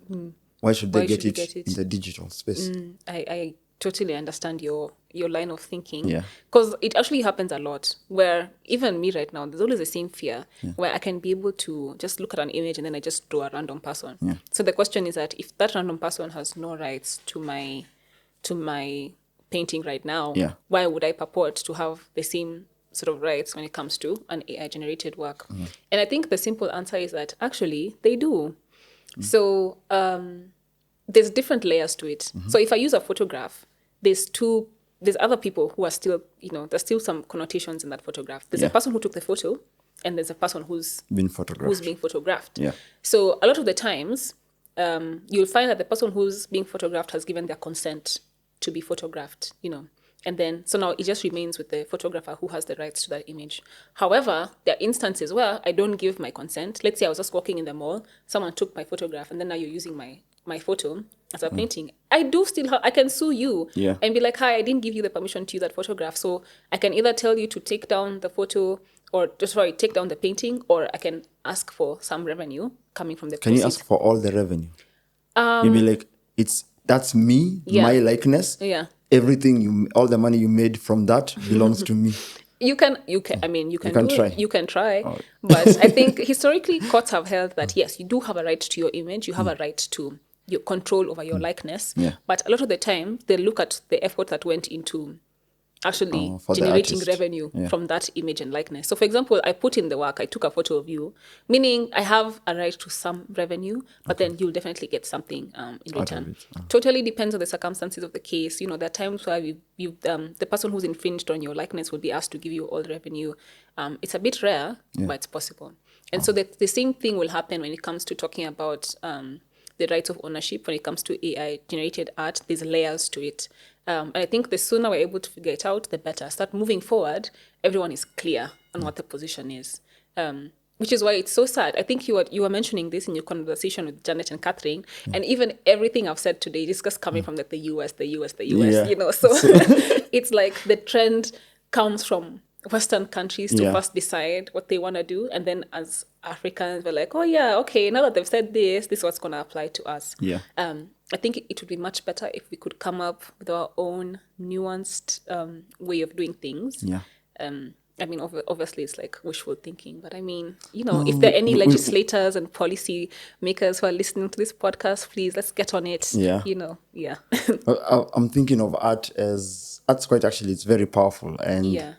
why should they get it in the digital space? I totally understand your line of thinking. Yeah. Because it actually happens a lot where even me right now, there's always the same fear where I can be able to just look at an image and then I just draw a random person. Yeah. So the question is that if that random person has no rights to my painting right now, why would I purport to have the same sort of rights when it comes to an AI generated work? And I think the simple answer is that actually they do. So there's different layers to it. So if I use a photograph, there's other people who are still, there's still some connotations in that photograph. There's a person who took the photo and there's a person who's being being photographed. Yeah. So a lot of the times, you'll find that the person who's being photographed has given their consent to be photographed, And then, so now it just remains with the photographer who has the rights to that image. However, there are instances where I don't give my consent. Let's say I was just walking in the mall, someone took my photograph, and then now you're using my photo as a painting. I do still I can sue you and be like, hi, I didn't give you the permission to use that photograph. So I can either tell you to take down the photo or take down the painting, or I can ask for some revenue coming from the Can you ask for all the revenue? You'd be like, that's me, my likeness. Yeah. Everything all the money you made from that belongs to me. You can try. But I think historically courts have held that yes, you do have a right to your image, you have a right to your control over your likeness. Yeah. But a lot of the time they look at the effort that went into actually for the generating artist. revenue from that image and likeness. So for example, I put in the work, I took a photo of you, meaning I have a right to some revenue, but then you'll definitely get something in return. Totally depends on the circumstances of the case. There are times where the person who's infringed on your likeness will be asked to give you all the revenue. It's a bit rare, but it's possible. And so the same thing will happen when it comes to talking about the rights of ownership. When it comes to AI generated art, there's layers to it. And I think the sooner we're able to figure it out, the better. Start moving forward, everyone is clear on what the position is. Which is why it's so sad. I think you were mentioning this in your conversation with Janet and Catherine, and even everything I've said today is just coming from the US, Yeah. So it's like the trend comes from Western countries to first decide what they want to do, and then as Africans, we're like, oh yeah, okay, now that they've said this is what's going to apply to us. Yeah. I think it would be much better if we could come up with our own nuanced way of doing things. Yeah. I mean, obviously it's like wishful thinking, but I mean, if there are any legislators and policy makers who are listening to this podcast, please, let's get on it. Yeah. Yeah. I'm thinking of art's it's very powerful, and you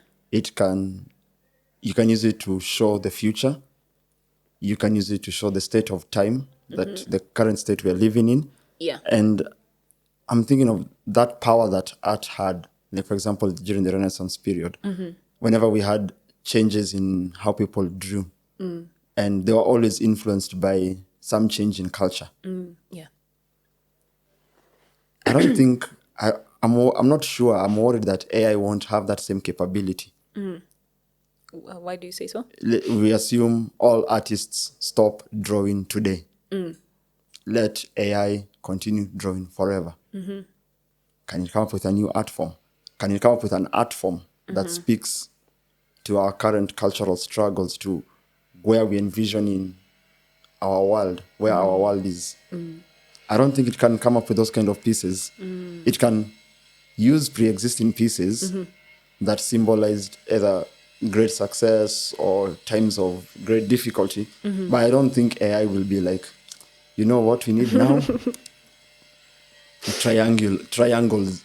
can use it to show the future. You can use it to show the state of time, that the current state we're living in. Yeah. And I'm thinking of that power that art had, like, for example, during the Renaissance period, whenever we had changes in how people drew, and they were always influenced by some change in culture. Yeah. I don't think I'm not sure. I'm worried that AI won't have that same capability. Why do you say so? We assume all artists stop drawing today. Let AI continue drawing forever. Can it come up with a new art form? Can it come up with an art form that speaks to our current cultural struggles, to where we envision in our world, where our world is? I don't think it can come up with those kind of pieces. It can use pre-existing pieces that symbolized either great success or times of great difficulty. But I don't think AI will be like, you know what we need now? Triangles.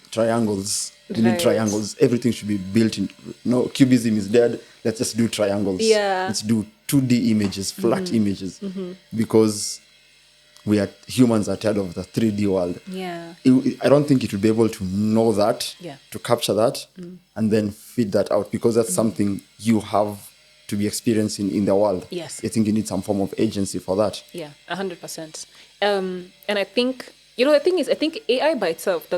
We need Right. triangles. Everything should be built in. No, cubism is dead. Let's just do triangles. Yeah. Let's do 2D images, flat images, because humans are tired of the 3D world. Yeah. I don't think it will be able to know that, Yeah. to capture that, and then feed that out, because that's something you have to be experiencing in the world. Yes. I think you need some form of agency for that. Yeah, 100%. And I think, the thing is, I think AI by itself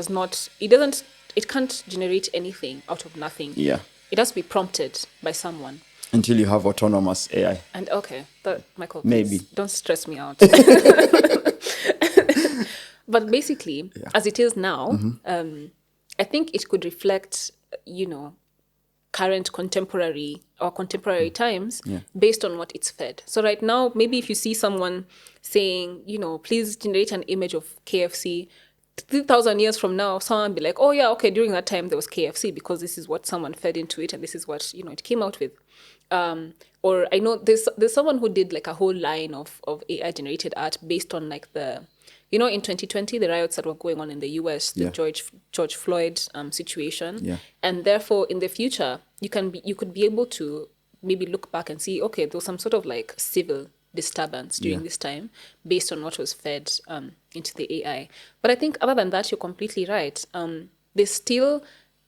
it can't generate anything out of nothing. Yeah. It has to be prompted by someone. Until you have autonomous AI. And okay, Michael, Maybe. please, don't stress me out. But basically, as it is now, I think it could reflect, current contemporary times based on what it's fed. So right now, maybe if you see someone saying, please generate an image of KFC, 3,000 years from now, someone will be like, oh yeah, okay, during that time there was KFC because this is what someone fed into it and this is what, it came out with. Or I know there's someone who did like a whole line of AI generated art based on like in 2020, the riots that were going on in the US, the George Floyd situation. Yeah. And therefore, in the future, you could be able to maybe look back and see, okay, there was some sort of like civil disturbance during this time based on what was fed into the AI. But I think other than that, you're completely right. There's still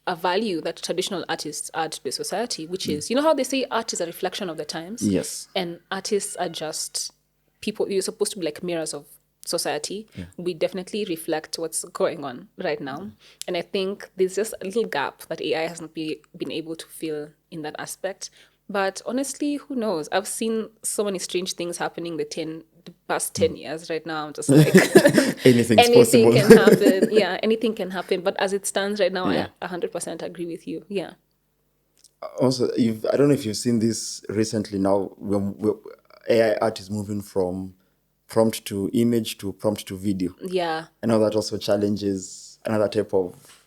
a value that traditional artists add to the society, which is, how they say art is a reflection of the times? Yes. And artists are just people, you're supposed to be like mirrors of society. We definitely reflect what's going on right now. And I think there's just a little gap that AI has not been able to fill in that aspect. But honestly, who knows? I've seen so many strange things happening the past 10 years right now. I'm just like, Anything anything possible. can happen. Yeah, anything can happen. But as it stands right now, Yeah. I 100% agree with you. Yeah. Also, I don't know if you've seen this recently now, AI art is moving from prompt to image to prompt to video. Yeah. I know that also challenges another type of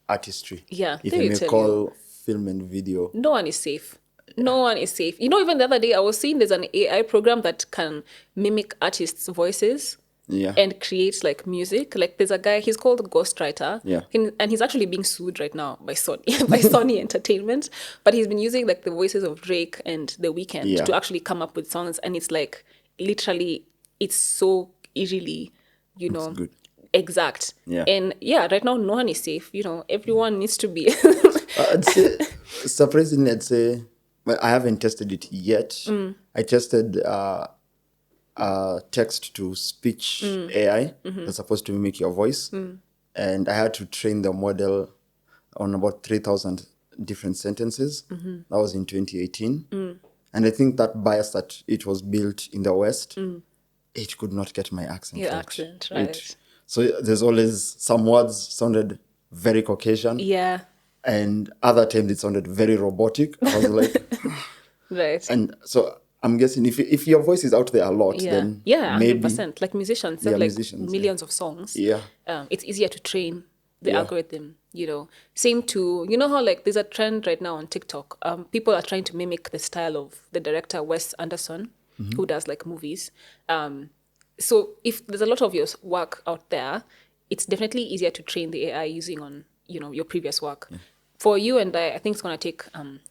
artistry. Yeah, If there I you may tell call film and video. No one is safe. No one is safe. Even the other day I was seeing there's an AI program that can mimic artists' voices Yeah. and create like music. Like there's a guy, he's called Ghostwriter. Yeah. And he's actually being sued right now by Sony by Sony Entertainment. But he's been using like the voices of Drake and The Weeknd Yeah. to actually come up with songs. And it's like literally, it's so eerily, good. exact. Yeah. And yeah, right now no one is safe. Everyone needs to be I'd say, surprisingly, I'd say, well, I haven't tested it yet. I tested text to speech AI that's supposed to mimic your voice. And I had to train the model on about 3,000 different sentences. That was in 2018. And I think that bias that it was built in the West, it could not get my accent Your right. accent, right. So there's always some words sounded very Caucasian. Yeah. And other times it sounded very robotic. I was like, Right. and so I'm guessing if your voice is out there a lot, Yeah. then Yeah, maybe 100%. Like musicians, Yeah, have like musicians, millions of songs. Yeah. It's easier to train the Yeah. algorithm, Same to, how like there's a trend right now on TikTok. People are trying to mimic the style of the director Wes Anderson, who does like movies. So if there's a lot of your work out there, it's definitely easier to train the AI using on, your previous work. For you and I think it's going to take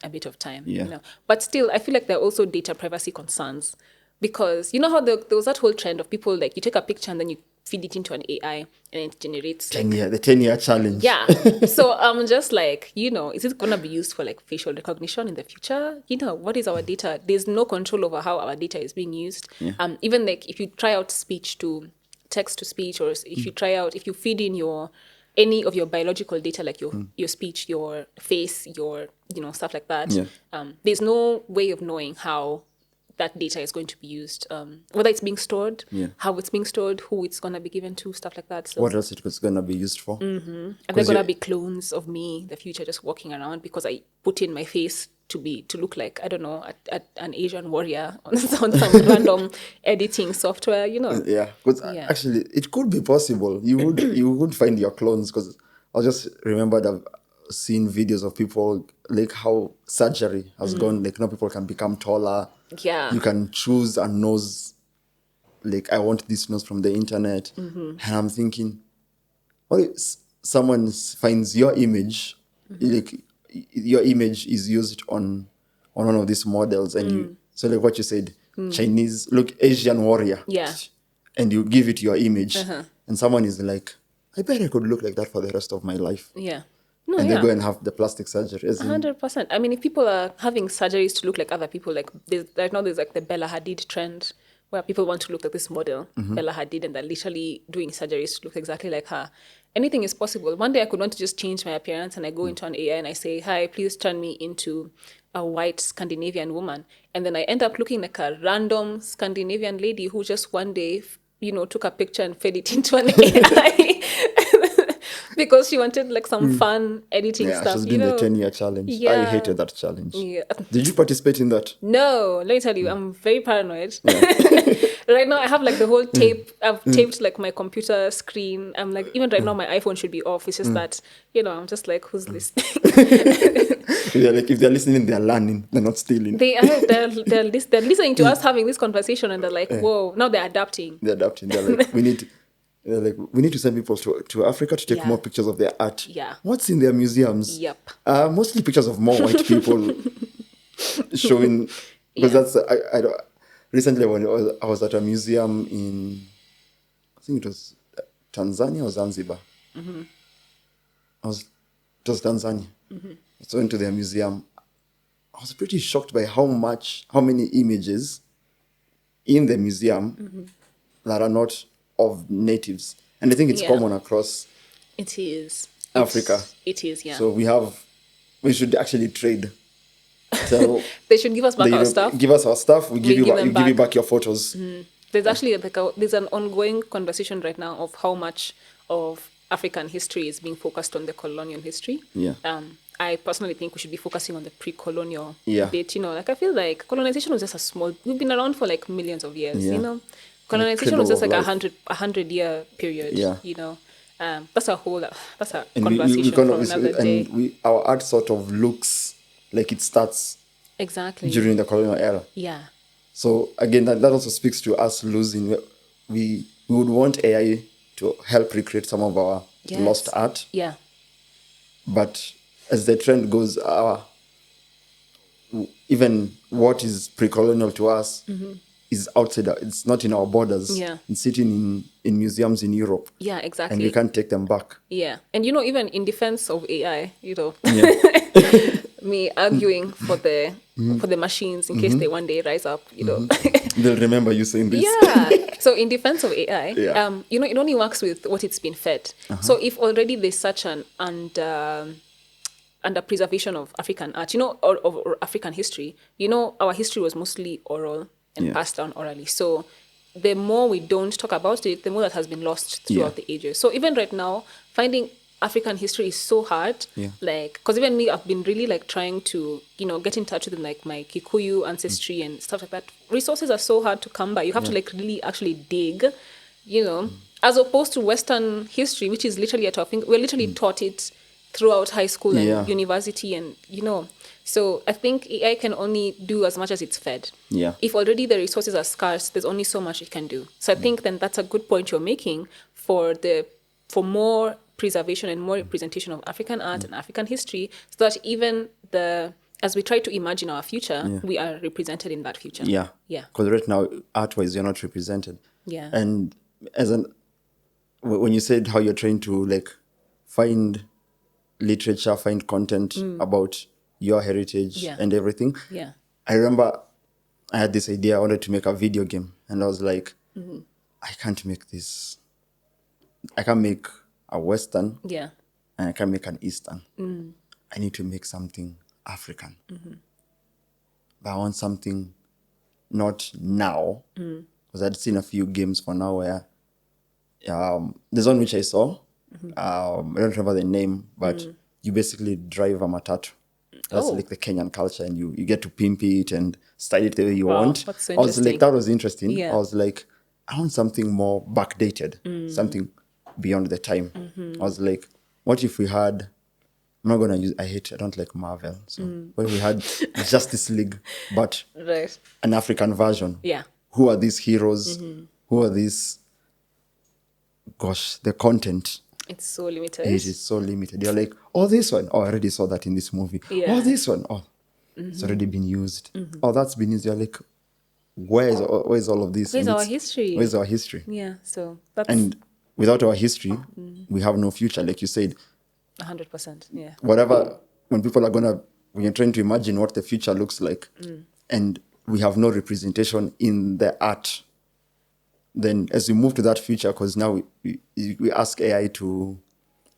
a bit of time. Yeah. But still, I feel like there are also data privacy concerns because how there was that whole trend of people like you take a picture and then you feed it into an AI and it generates the 10-year challenge. yeah. So I'm just like, is it gonna be used for like facial recognition in the future? What is our data? There's no control over how our data is being used. Even like if you try out speech to text to speech, or if you feed in any of your biological data, like your speech, your face, your stuff like that. There's no way of knowing how that data is going to be used, whether it's being stored, how it's being stored, who it's going to be given to, stuff like that. So what else it was going to be used for? and they're going to be clones of me in the future just walking around because I put in my face to look like, I don't know, an Asian warrior on some random editing software, Yeah, because actually it could be possible. You would find your clones, because I just remembered I've seen videos of people, like how surgery has gone. Like now people can become taller. Yeah. You can choose a nose. Like, I want this nose from the internet. And I'm thinking, what if someone finds your image, like your image is used on one of these models, and so like what you said, Chinese, look, Asian warrior. Yeah. And you give it your image, and someone is like, I bet I could look like that for the rest of my life. Yeah. No, And yeah. they go and have the plastic surgery. 100%. I mean, if people are having surgeries to look like other people, like right now there's like the Bella Hadid trend where people want to look like this model, Bella Hadid, and they're literally doing surgeries to look exactly like her. Anything is possible. One day I could want to just change my appearance, and I go into an AI and I say, hi, please turn me into a white Scandinavian woman. And then I end up looking like a random Scandinavian lady who just one day, took a picture and fed it into an AI. Because she wanted like some fun editing stuff. She's doing the 10-year challenge. Yeah. I hated that challenge. Yeah. Did you participate in that? No, let me tell you, I'm very paranoid. Right now, I have like the whole tape. I've taped like my computer screen. I'm like, even right now, my iPhone should be off. It's just that, I'm just like, who's listening? They're like, if they're listening, they're learning. They're not stealing. They're listening to us having this conversation, and they're like, whoa, now they're adapting. They're adapting. They're like, we need to send people to Africa to take more pictures of their art. Yeah. What's in their museums? Yep. Mostly pictures of more white people showing. Because that's I don't. Recently, when I was at a museum in, I think it was Tanzania or Zanzibar. It was Tanzania. So I went to their museum. I was pretty shocked by how many images in the museum that are not of natives. And I think it's common across It is. Africa. It is, yeah. So we should actually trade. So they should give us back our stuff. Give us our stuff. We give you back your photos. There's actually there's an ongoing conversation right now of how much of African history is being focused on the colonial history. Yeah. I personally think we should be focusing on the pre-colonial bit. Like I feel like colonization was just we've been around for like millions of years. Yeah. Colonization was just like a 100-year period. Yeah. That's a conversation for another day. And our art sort of looks like it starts exactly during the colonial era. Yeah. So again, that also speaks to us losing. We would want AI to help recreate some of our lost art. Yeah. But as the trend goes, even what is pre-colonial to us is outside. It's not in our borders. Yeah. It's sitting in museums in Europe. Yeah, exactly. And we can't take them back. Yeah. And even in defense of AI, Yeah. me arguing for the machines in case they one day rise up, They'll remember you saying this. Yeah. So in defense of AI, Yeah. it only works with what it's been fed. So if already there's such an under preservation of African art, or African history, our history was mostly oral and passed down orally. So the more we don't talk about it, the more that has been lost throughout the ages. So even right now, finding African history is so hard. Yeah. Like, because even me, I've been really like trying to, get in touch with like my Kikuyu ancestry and stuff like that. Resources are so hard to come by. You have to like really actually dig, as opposed to Western history, which is literally at our finger. We're literally taught it throughout high school and university, and so I think AI can only do as much as it's fed. Yeah. If already the resources are scarce, there's only so much it can do. So I think then that's a good point you're making for more preservation and more representation of African art and African history, so that even as we try to imagine our future, we are represented in that future. Yeah. Yeah. Because right now, art-wise, you're not represented. Yeah. And as an when you said how you're trying to like find literature, find content about your heritage Yeah. and everything. Yeah. I remember I had this idea. I wanted to make a video game, and I was like, I can't make this. I can't make a Western, Yeah. and I can't make an Eastern. I need to make something African. But I want something not now, because I'd seen a few games for now where there's one which I saw. I don't remember the name, but you basically drive a matatu. That's Oh. like the Kenyan culture, and you get to pimp it and style it the way you Wow, want. that's so I was like, interesting. that was interesting. Yeah. I was like, I want something more backdated, something beyond the time. I was like, what if we had, I'm not gonna use, I don't like Marvel. So what if we had Justice League, but Right. an African version? Yeah. Who are these heroes? Who are these? Gosh, the content. It's so limited. It is so limited. You're like, oh, this one. Oh, I already saw that in this movie. Yeah. Oh, this one. Oh, it's already been used. Oh, that's been used. You're like, where's all of this? Where's And our it's- history? Where's our history? Yeah. So that's And without our history, we have no future. Like you said, 100%. Yeah. whatever, when you're trying to imagine what the future looks like, and we have no representation in the art, then as we move to that future, because now we ask AI to,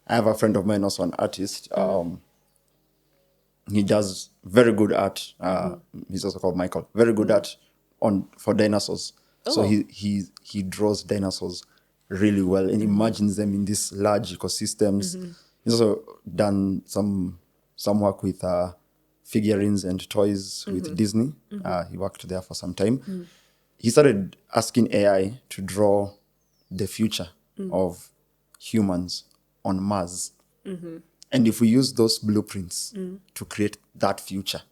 I have a friend of mine, also an artist. He does very good art. He's also called Michael. Very good art for dinosaurs. So Oh. he draws dinosaurs really well and imagines them in these large ecosystems. He's also done some work with figurines and toys with Disney. He worked there for some time. He started asking AI to draw the future of humans on Mars. And if we use those blueprints to create that future,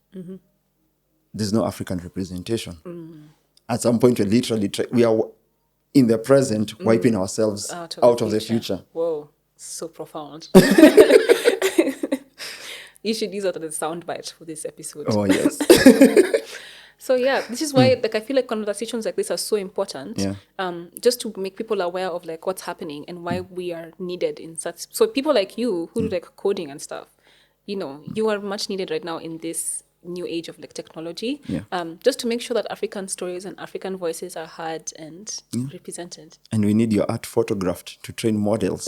there's no African representation. At some point, we are in the present wiping ourselves out of the future. Whoa, so profound. You should use that as a soundbite for this episode. Oh, yes. So yeah, this is why like I feel like conversations like this are so important. Yeah. Just to make people aware of like what's happening and why we are needed in such. So people like you who do like coding and stuff, you know, you are much needed right now in this new age of like technology. Yeah. Just to make sure that African stories and African voices are heard and represented. And we need your art photographed to train models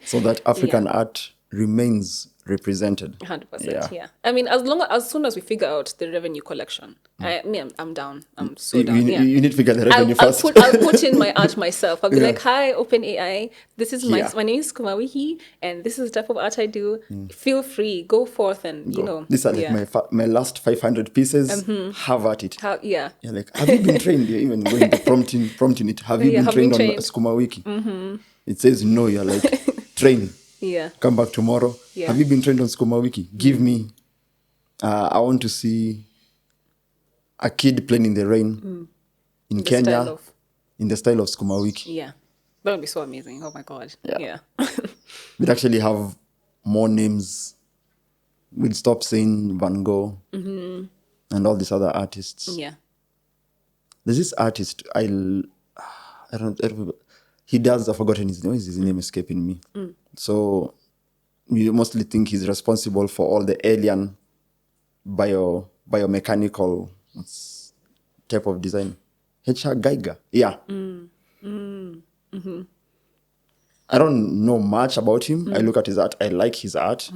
so that African art remains represented. 100%. Yeah. I mean, as soon as we figure out the revenue collection, I'm down. I'm so down. You need to figure the revenue I'll first. put in my art myself. I'll be like, hi, OpenAI. This is my name is Kumawiki, and this is the type of art I do. Feel free, go forth, and you know. These are like my last 500 pieces. Have at it. Yeah. You're like, have you been trained? You're even going to prompting it. Have you been trained on Skuma Wiki? It says no. You're like, train. Yeah. Come back tomorrow. Yeah. Have you been trained on Skuma Wiki? Give me. I want to see a kid playing in the rain in Kenya in the style of Skuma Wiki. Yeah. That would be so amazing. Oh my God. Yeah. We'd actually have more names. We'd stop saying Van Gogh and all these other artists. Yeah. There's this artist, I don't he does, I've forgotten his name. Why is his name escaping me? So you mostly think he's responsible for all the alien biomechanical type of design. H.R. Geiger. Yeah. I don't know much about him. I look at his art. I like his art.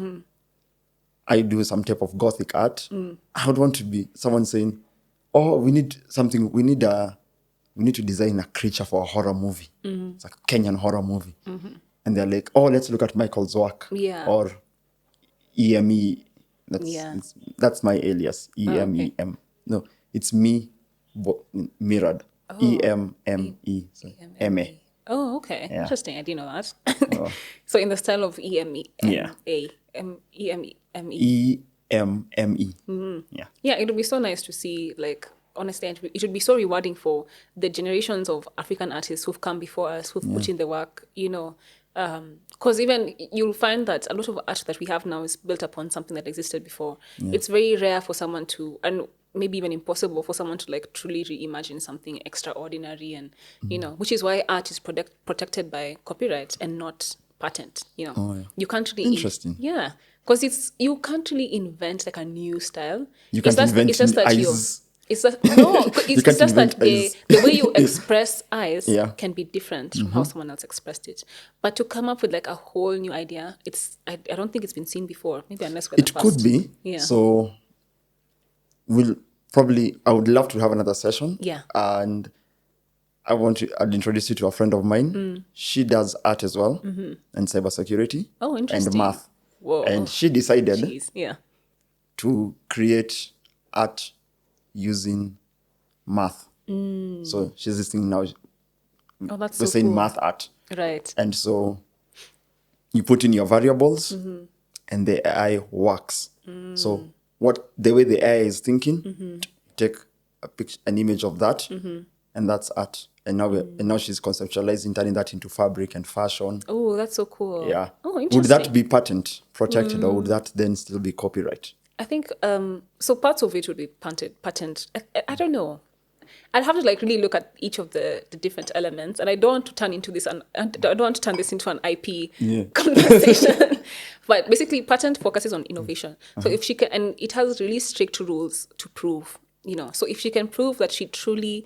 I do some type of Gothic art. I would want to be someone saying, oh, we need something. We need to design a creature for a horror movie. It's a Kenyan horror movie. And they're like, oh, let's look at Michael's work. Yeah. Or EME. That's my alias. EMEM. No, it's me, mirrored. EMME. So MA. Oh, okay. Yeah. Interesting. I didn't know that. So in the style of EME. Yeah. EMME. EMME. Yeah. Yeah, it would be so nice to see, like, honestly, it would be so rewarding for the generations of African artists who've come before us, who've put in the work, you know, Because even you'll find that a lot of art that we have now is built upon something that existed before. It's very rare for someone to, and maybe even impossible for someone to like truly reimagine something extraordinary, and which is why art is protected by copyright and not patent. You can't really Interesting. because you can't really invent like a new style. You can't invent it's just that eyes. it's just, no, it's can't just that invent eyes. the way you express eyes Yeah. can be different from how someone else expressed it. But to come up with like a whole new idea, I don't think it's been seen before. Maybe unless we're the It could first. be. Yeah. So I would love to have another session. Yeah. And I'd introduce you to a friend of mine. She does art as well and cybersecurity. Oh, And interesting. math. Whoa. And she decided Jeez. Yeah. to create art using math. So she's this thing now. Oh, that's We're so saying cool. math art. Right. And so you put in your variables and the AI works. So the way the AI is thinking, take an image of that, and that's art. And now she's conceptualizing, turning that into fabric and fashion. Oh, that's so cool. Yeah. Oh, Would interesting. that be patent protected or would that then still be copyright? I think so. Parts of it would be patent. I don't know. I'd have to like really look at each of the different elements, and I don't want to turn into this. And I don't want to turn this into an IP conversation. But basically, patent focuses on innovation. So if she can, and it has really strict rules to prove. So if she can prove that she truly,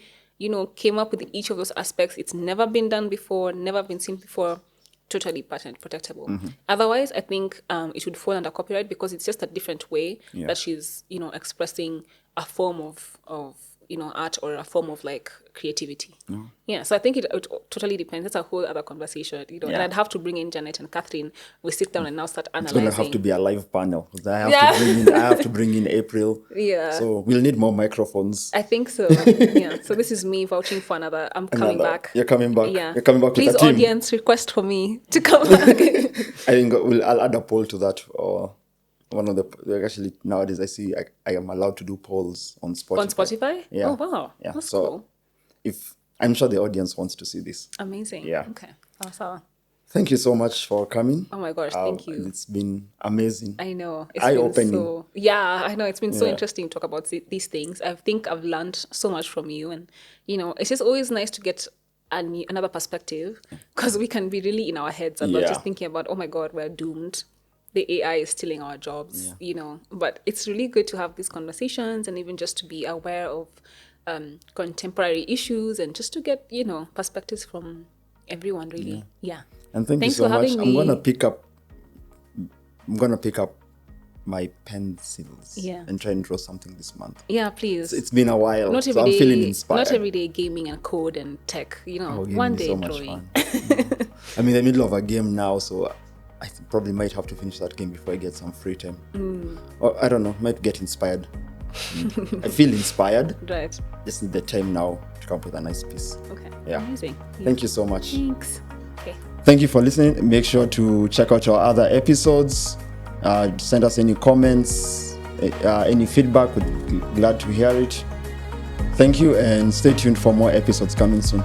came up with each of those aspects, it's never been done before, never been seen before. Totally patent protectable. Otherwise, I think it would fall under copyright because it's just a different way that she's, expressing a form of art or a form of like creativity. Yeah. So I think it totally depends. That's a whole other conversation, And I'd have to bring in Janet and Catherine. We sit down and now start It's analyzing. going to have to be a live panel. I have to bring in April. Yeah. So we'll need more microphones. I think so. Yeah. So this is me vouching for another. I'm coming back. You're coming back. Yeah. You're coming back Please, with a team. audience, request for me to come back. I think I'll add a poll to that. Or one of actually nowadays I am allowed to do polls on Spotify. On Spotify? Yeah. Oh, wow. Yeah. That's So cool. if I'm sure the audience wants to see this. Amazing. Yeah. Okay. Awesome. Thank you so much for coming. Oh my gosh, thank you. It's been amazing. I know. Eye-opening. I know. It's been so Yeah. interesting to talk about these things. I think I've learned so much from you. And, it's just always nice to get another perspective because we can be really in our heads and not Yeah. just thinking about, oh my God, we're doomed. The AI is stealing our jobs, But it's really good to have these conversations and even just to be aware of contemporary issues and just to get, perspectives from everyone, really. Yeah. And thanks Thanks you so for much. having I'm me. gonna pick up my pencils Yeah. and try and draw something this month. Yeah, please. It's been a while, not so every I'm day, feeling inspired. not every day gaming and code and tech, Oh, gaming one is day so much drawing. fun. I'm in the middle of a game now, so I probably might have to finish that game before I get some free time. Or I don't know, might get inspired. I feel inspired. Right. Just need the time now to come up with a nice piece. Okay. Yeah. Amazing. Yeah. Thank you so much. Thanks. Okay. Thank you for listening. Make sure to check out our other episodes. Send us any comments, any feedback. We'd be glad to hear it. Thank you and stay tuned for more episodes coming soon.